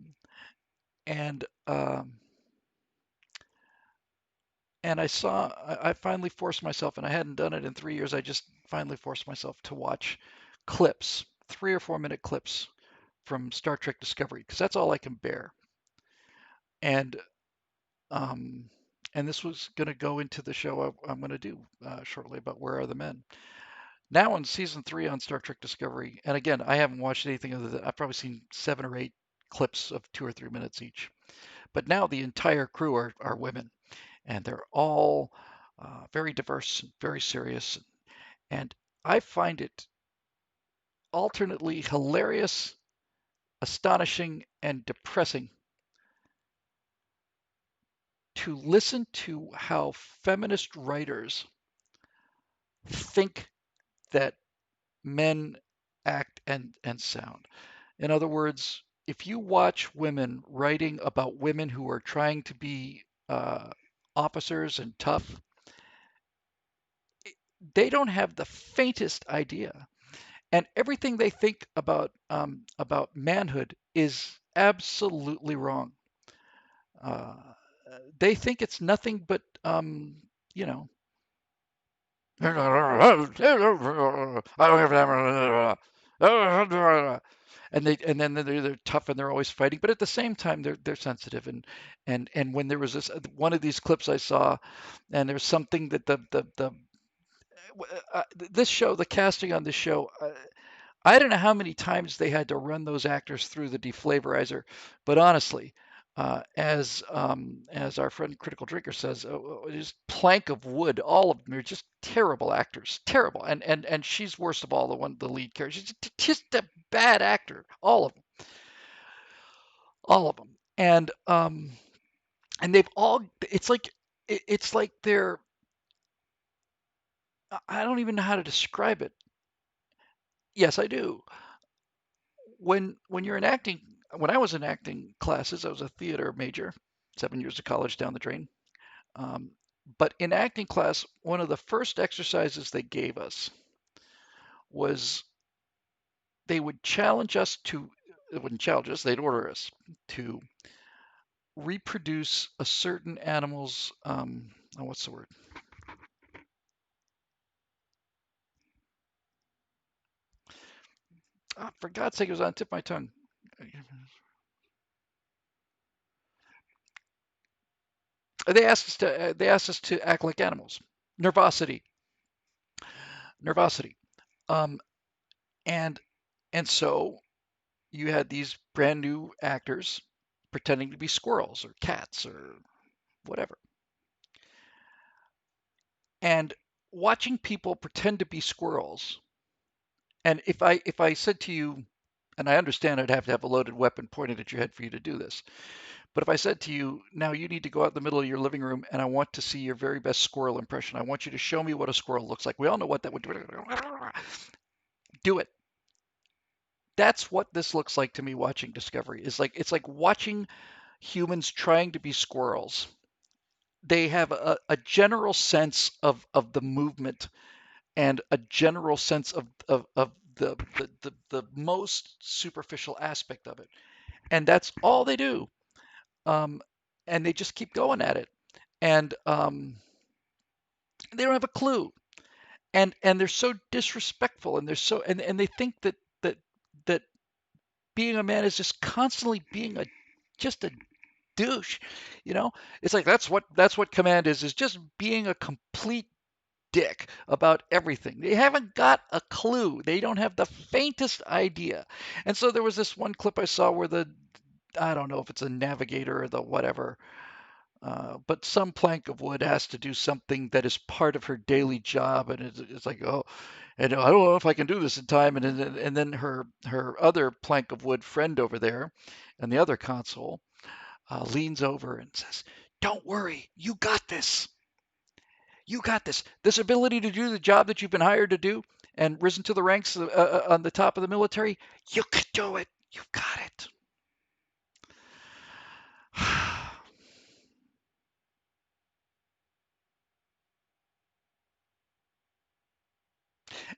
and um, and I finally forced myself, and I hadn't done it in 3 years. I just finally forced myself to watch clips, 3 or 4 minute clips from Star Trek Discovery, because that's all I can bear. And um, and this was going to go into the show I'm going to do shortly about Where Are the Men. Now on season 3 on Star Trek Discovery, and again, I haven't watched anything other than I've probably seen 7 or 8 clips of 2 or 3 minutes each. But now the entire crew are women, and they're all very diverse, very serious, and I find it alternately hilarious, astonishing, and depressing to listen to how feminist writers think that men act and sound. In other words, if you watch women writing about women who are trying to be officers and tough, they don't have the faintest idea, and everything they think about manhood is absolutely wrong. Uh, they think it's nothing but you know. And then they're tough and they're always fighting, but at the same time they're sensitive. And when there was this one of these clips I saw, and there's something that the this show, the casting on this show, I don't know how many times they had to run those actors through the deflavorizer, but honestly, as our friend Critical Drinker says, just plank of wood. All of them are just terrible actors, terrible. And she's worst of all, the lead character. She's just a bad actor. All of them, all of them. And they've all. It's like they're. I don't even know how to describe it. Yes, I do. When you're in acting, when I was in acting classes, I was a theater major, 7 years of college down the drain. Um, but in acting class, one of the first exercises they gave us was they would challenge us to, they wouldn't challenge us, they'd order us to reproduce a certain animal's, oh, what's the word? Ah, for God's sake, it was on the tip of my tongue. They asked us to act like animals. Nervosity, nervosity. Um, and and so you had these brand new actors pretending to be squirrels or cats or whatever. And watching people pretend to be squirrels. And if I said to you, and I understand I'd have to have a loaded weapon pointed at your head for you to do this, but if I said to you, now you need to go out in the middle of your living room and I want to see your very best squirrel impression. I want you to show me what a squirrel looks like. We all know what that would do. Do it. That's what this looks like to me watching Discovery. It's like watching humans trying to be squirrels. They have a general sense of the movement and a general sense of the most superficial aspect of it, and that's all they do. Um, and they just keep going at it, and they don't have a clue, and they're so disrespectful, and they're so and they think that that being a man is just constantly being a just a douche, you know. It's like that's what command is just being a complete dick about everything. They haven't got a clue. They don't have the faintest idea. And so there was this one clip I saw where I don't know if it's a navigator or the whatever, but some plank of wood has to do something that is part of her daily job, and it's like, oh, and I don't know if I can do this in time. And then her other plank of wood friend over there, and the other console, leans over and says, "Don't worry, you got this. You got this. This ability to do the job that you've been hired to do and risen to the ranks on the top of the military, you could do it. You got it."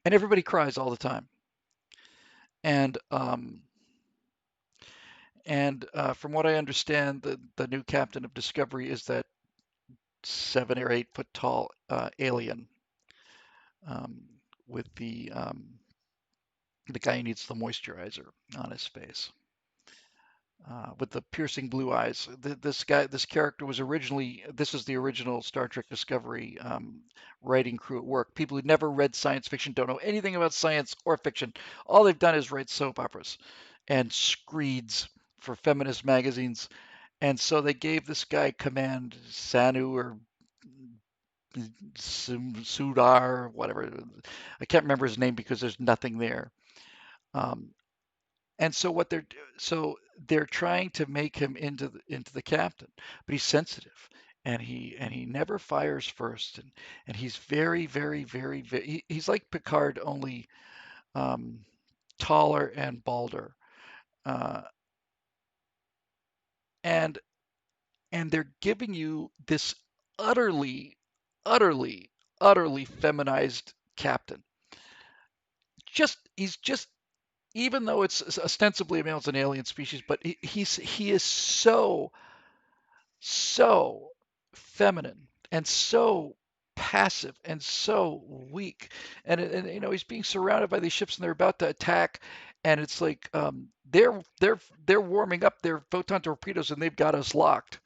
And everybody cries all the time. And from what I understand, the new captain of Discovery is that 7 or 8 foot tall alien, um, with the guy who needs the moisturizer on his face. With the piercing blue eyes. This character was originally, this is the original Star Trek Discovery writing crew at work. People who never read science fiction, don't know anything about science or fiction. All they've done is write soap operas and screeds for feminist magazines. And so they gave this guy command, Sanu or Sudar, whatever. I can't remember his name because there's nothing there. Um, and so they're trying to make him into the captain, but he's sensitive, and he never fires first, and he's very very very, very he's like Picard, only um, taller and balder, uh, and and they're giving you this utterly utterly utterly feminized captain. Just he's just Even though it's ostensibly a male, it's an alien species, but he is so feminine and so passive and so weak, and he's being surrounded by these ships and they're about to attack, and it's like, they're warming up their photon torpedoes and they've got us locked.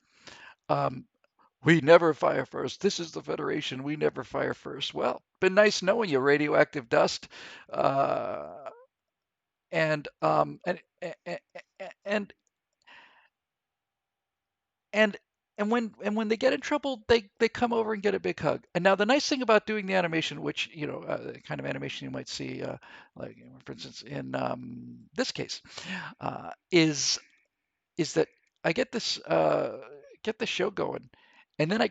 um, we never fire first. This is the Federation. We never fire first. Well, been nice knowing you, radioactive dust. uh, and and and and when they get in trouble, they come over and get a big hug. And now the nice thing about doing the animation, which, the kind of animation you might see, like, for instance, in this case, is that I get this show going, and then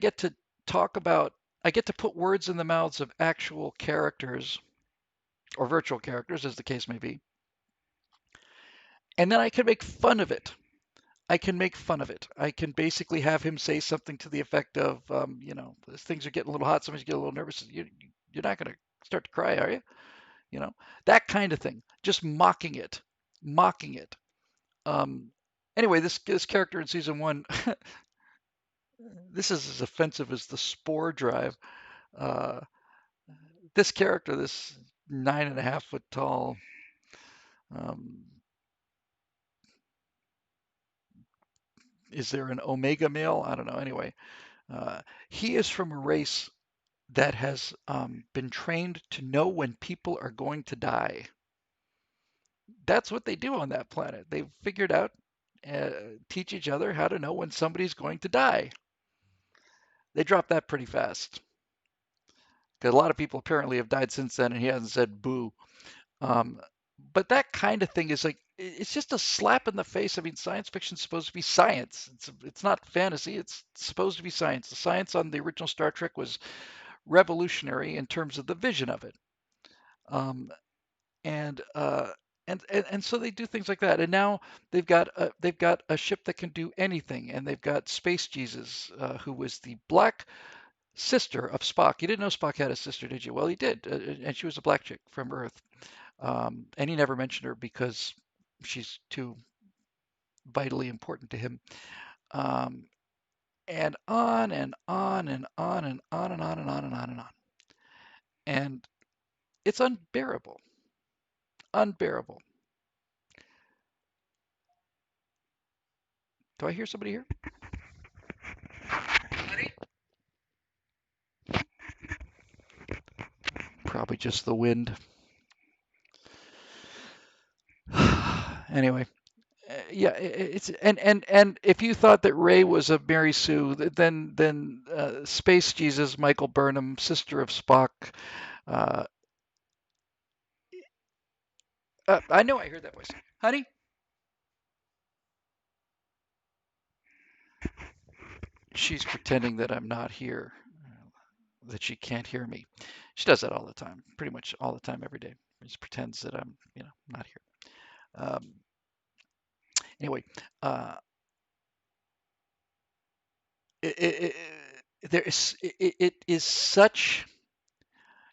talk about I get to put words in the mouths of actual characters or virtual characters, as the case may be, and then I can make fun of it. I can make fun of it. I can basically have him say something to the effect of, things are getting a little hot. Somebody's getting a little nervous. You're not going to start to cry, are you? You know, that kind of thing. Just mocking it, mocking it. Um, anyway, this character in season one, this is as offensive as the spore drive. Uh, this character, this 9.5 foot tall, um, is there an omega male? I don't know. Anyway, uh, he is from a race that has been trained to know when people are going to die. That's what they do on that planet. They've figured out, uh, teach each other how to know when somebody's going to die. They drop that pretty fast because a lot of people apparently have died since then, and he hasn't said boo. Um, but that kind of thing is like, it's just a slap in the face. I mean, science fiction is supposed to be science. It's not fantasy. It's supposed to be science. The science on the original Star Trek was revolutionary in terms of the vision of it. Um, and so they do things like that. And now they've got a ship that can do anything, and they've got Space Jesus, who was the black sister of Spock. You didn't know Spock had a sister, did you? Well, he did, and she was a black chick from Earth. And he never mentioned her because she's too vitally important to him. Um, and on and on and on and on and on and on and on and on. And it's unbearable, unbearable. Do I hear somebody here? Probably just the wind. Anyway, yeah, it's and if you thought that Ray was a Mary Sue, then Space Jesus, Michael Burnham, sister of Spock. Uh, I know I heard that voice, honey. She's pretending that I'm not here, that she can't hear me. She does that all the time, pretty much all the time, every day. She just pretends that I'm, not here. Anyway, uh, there is it is such.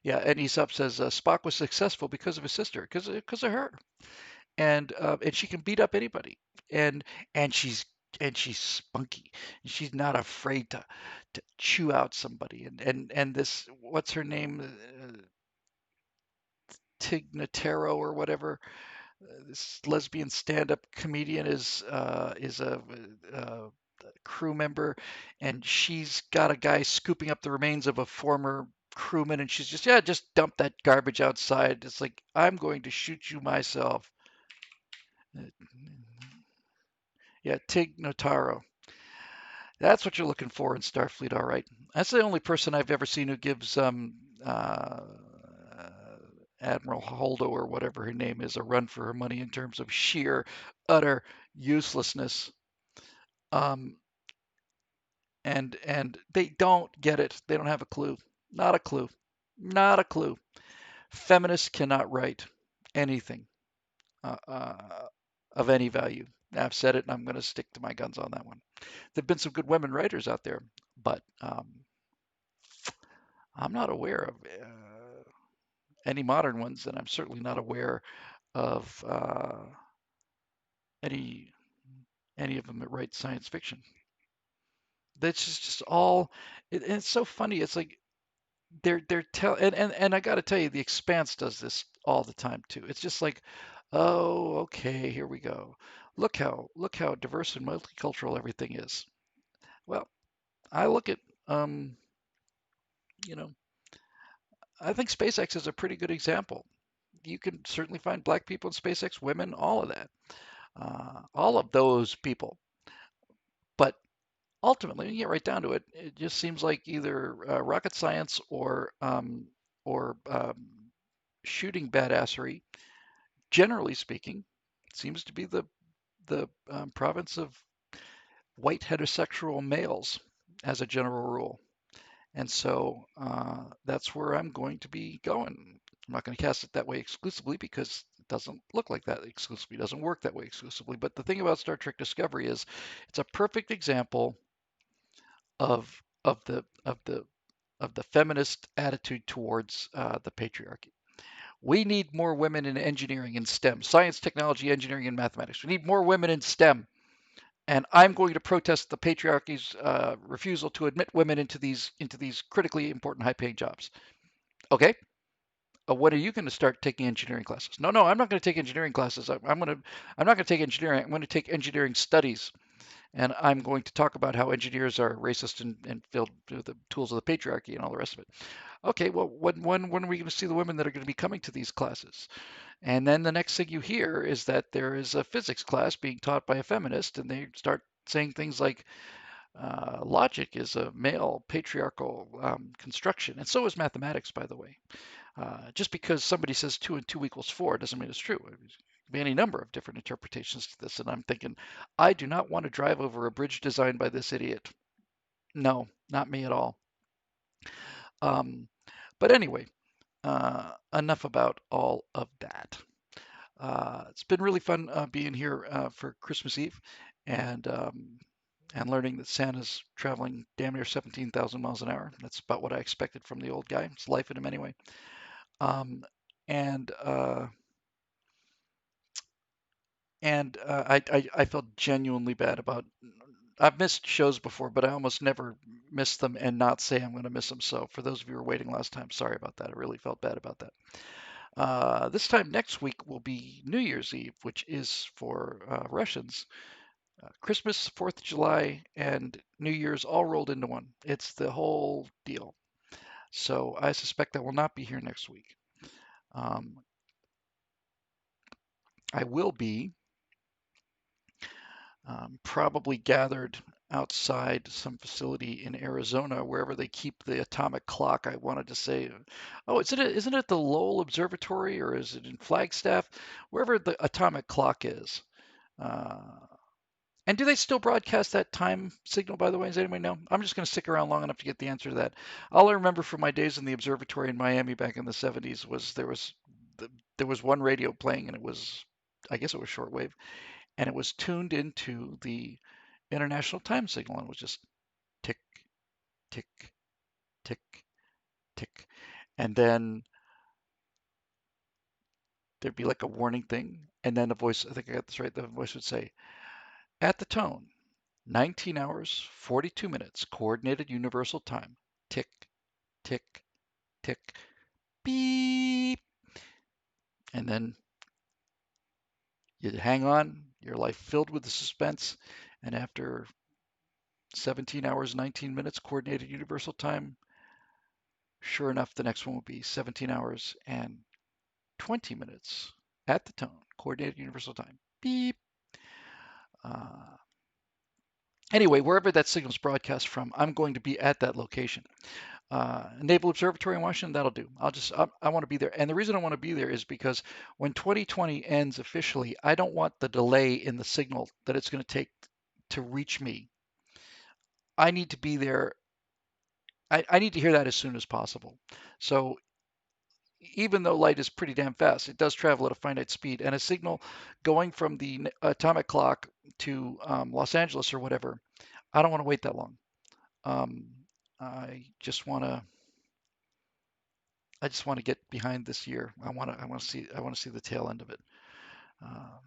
Yeah, and Aesop says Spock was successful because of his sister, because of her, and she can beat up anybody, and and she's and she's spunky, and she's not afraid to chew out somebody, and this, what's her name, Tignataro or whatever, this lesbian stand-up comedian is a crew member, and she's got a guy scooping up the remains of a former crewman, and she's just, yeah, just dump that garbage outside. It's like, I'm going to shoot you myself. Uh, Yeah, Tig Notaro. That's what you're looking for in Starfleet, all right. That's the only person I've ever seen who gives Admiral Holdo or whatever her name is a run for her money in terms of sheer, utter uselessness. Um, and they don't get it. They don't have a clue. Not a clue. Not a clue. Feminists cannot write anything uh, uh, of any value. I've said it, and I'm going to stick to my guns on that one. There've been some good women writers out there, but I'm not aware of any modern ones, and I'm certainly not aware of any any of them that write science fiction. That's just all. And it's so funny. It's like they're tell and I got to tell you, The Expanse does this all the time too. It's just like, oh, okay, here we go. Look how diverse and multicultural everything is. Well, I look at you know, I think SpaceX is a pretty good example. You can certainly find black people in SpaceX, women, all of that, all of those people. But ultimately, when you get right down to it, it just seems like either rocket science or shooting badassery, generally speaking, seems to be the province of white heterosexual males as a general rule. And so that's where I'm going to be going. I'm not going to cast it that way exclusively because it doesn't look like that exclusively. It doesn't work that way exclusively. But the thing about Star Trek Discovery is it's a perfect example of the feminist attitude towards the patriarchy. We need more women in engineering and STEM, science, technology, engineering, and mathematics. We need more women in STEM. And I'm going to protest the patriarchy's refusal to admit women into these critically important high-paying jobs. Okay, when are you going to start taking engineering classes? No, no, I'm not going to take engineering classes. I'm not going to take engineering. I'm going to take engineering studies, and I'm going to talk about how engineers are racist and filled with the tools of the patriarchy and all the rest of it. Okay, well, when are we going to see the women that are going to be coming to these classes? And then the next thing you hear is that there is a physics class being taught by a feminist, and they start saying things like logic is a male patriarchal construction, and so is mathematics, by the way. Just because somebody says 2 and 2 equals 4 doesn't mean it's true. There could be any number of different interpretations to this, and I'm thinking, I do not want to drive over a bridge designed by this idiot. No, not me at all. Um, but anyway, enough about all of that. It's been really fun being here for Christmas Eve and um, and learning that Santa's traveling damn near 17,000 miles an hour. That's about what I expected from the old guy. It's life in him anyway. Um, and and I felt genuinely bad about. I've missed shows before, but I almost never miss them and not say I'm going to miss them. So for those of you who were waiting last time, sorry about that. I really felt bad about that. This time next week will be New Year's Eve, which is for Russians. Christmas, 4th of July, and New Year's all rolled into one. It's the whole deal. So I suspect I will not be here next week. Um, I will be probably gathered outside some facility in Arizona, wherever they keep the atomic clock. I wanted to say, oh, isn't it the Lowell Observatory or is it in Flagstaff? Wherever the atomic clock is. Uh, and do they still broadcast that time signal, by the way? Does anybody know? I'm just going to stick around long enough to get the answer to that. All I remember from my days in the observatory in Miami back in the 70s was there was one radio playing, and it was, I guess it was shortwave, and it was tuned into the international time signal and was just tick, tick, tick, tick. And then there'd be like a warning thing. And then the voice, I think I got this right, the voice would say, at the tone, 19 hours, 42 minutes, coordinated universal time. Tick, tick, tick, beep. And then you'd hang on, your life filled with the suspense. And after 17 hours, 19 minutes, coordinated universal time, sure enough, the next one will be 17 hours and 20 minutes at the tone, coordinated universal time. Beep. Uh, anyway, wherever that signal's broadcast from, I'm going to be at that location. Naval Observatory in Washington, that'll do. I want to be there. And the reason I want to be there is because when 2020 ends officially, I don't want the delay in the signal that it's going to take to reach me. I need to be there. I need to hear that as soon as possible. So even though light is pretty damn fast, it does travel at a finite speed. And a signal going from the atomic clock to Los Angeles or whatever, I don't want to wait that long. Um, I just want to. I just want to get behind this year. I want to see the tail end of it. Uh,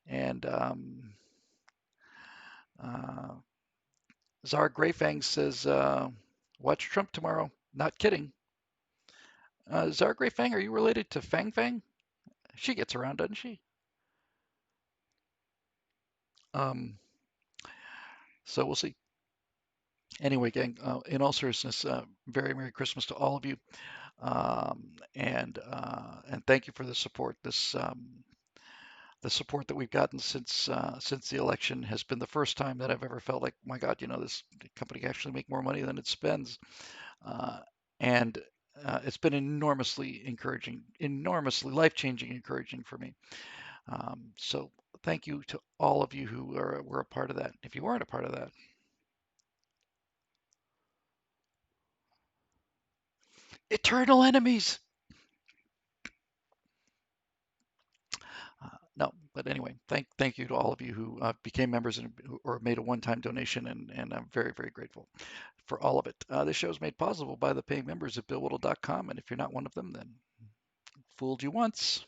and uh, Czar Greyfang says, "Watch Trump tomorrow." Not kidding. Czar Greyfang, are you related to Fang Fang? She gets around, doesn't she? Um, so we'll see. Anyway, gang, in all seriousness, very Merry Christmas to all of you, and thank you for the support. The support that we've gotten since the election has been the first time that I've ever felt like, my God, this company can actually make more money than it spends, uh, and it's been enormously encouraging, enormously life-changing, encouraging for me. So thank you to all of you who were a part of that. If you weren't a part of that, eternal enemies. No, but anyway, thank you to all of you who became members or made a one-time donation, and I'm very, very grateful for all of it. This show is made possible by the paying members at BillWhittle.com, and if you're not one of them, then fooled you once.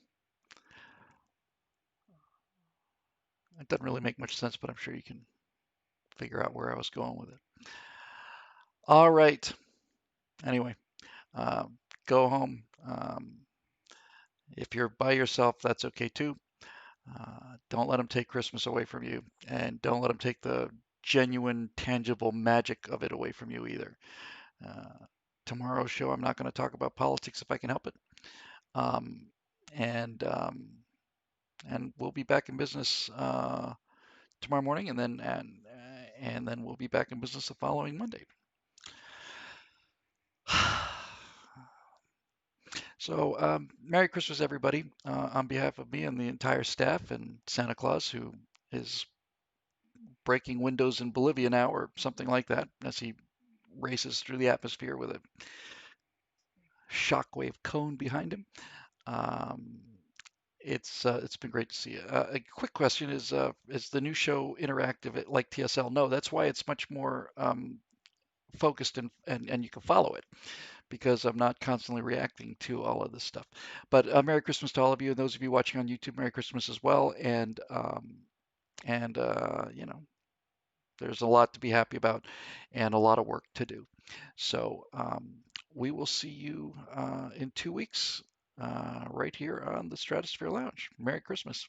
It doesn't really make much sense, but I'm sure you can figure out where I was going with it. All right. Anyway, go home. If you're by yourself, that's okay too. Don't let them take Christmas away from you, and don't let them take the genuine, tangible magic of it away from you either. Uh, Tomorrow's show, I'm not going to talk about politics if I can help it. Um, and um, and we'll be back in business tomorrow morning, and then we'll be back in business the following Monday. So, Merry Christmas, everybody, on behalf of me and the entire staff and Santa Claus, who is breaking windows in Bolivia now, or something like that, as he races through the atmosphere with a shockwave cone behind him. Um, it's been great to see you. A quick question is the new show interactive like TSL? No, that's why it's much more focused and you can follow it. because I'm not constantly reacting to all of this stuff. But Merry Christmas to all of you, and those of you watching on YouTube, Merry Christmas as well. And you know, there's a lot to be happy about and a lot of work to do. So we will see you in 2 weeks right here on the Stratosphere Lounge. Merry Christmas.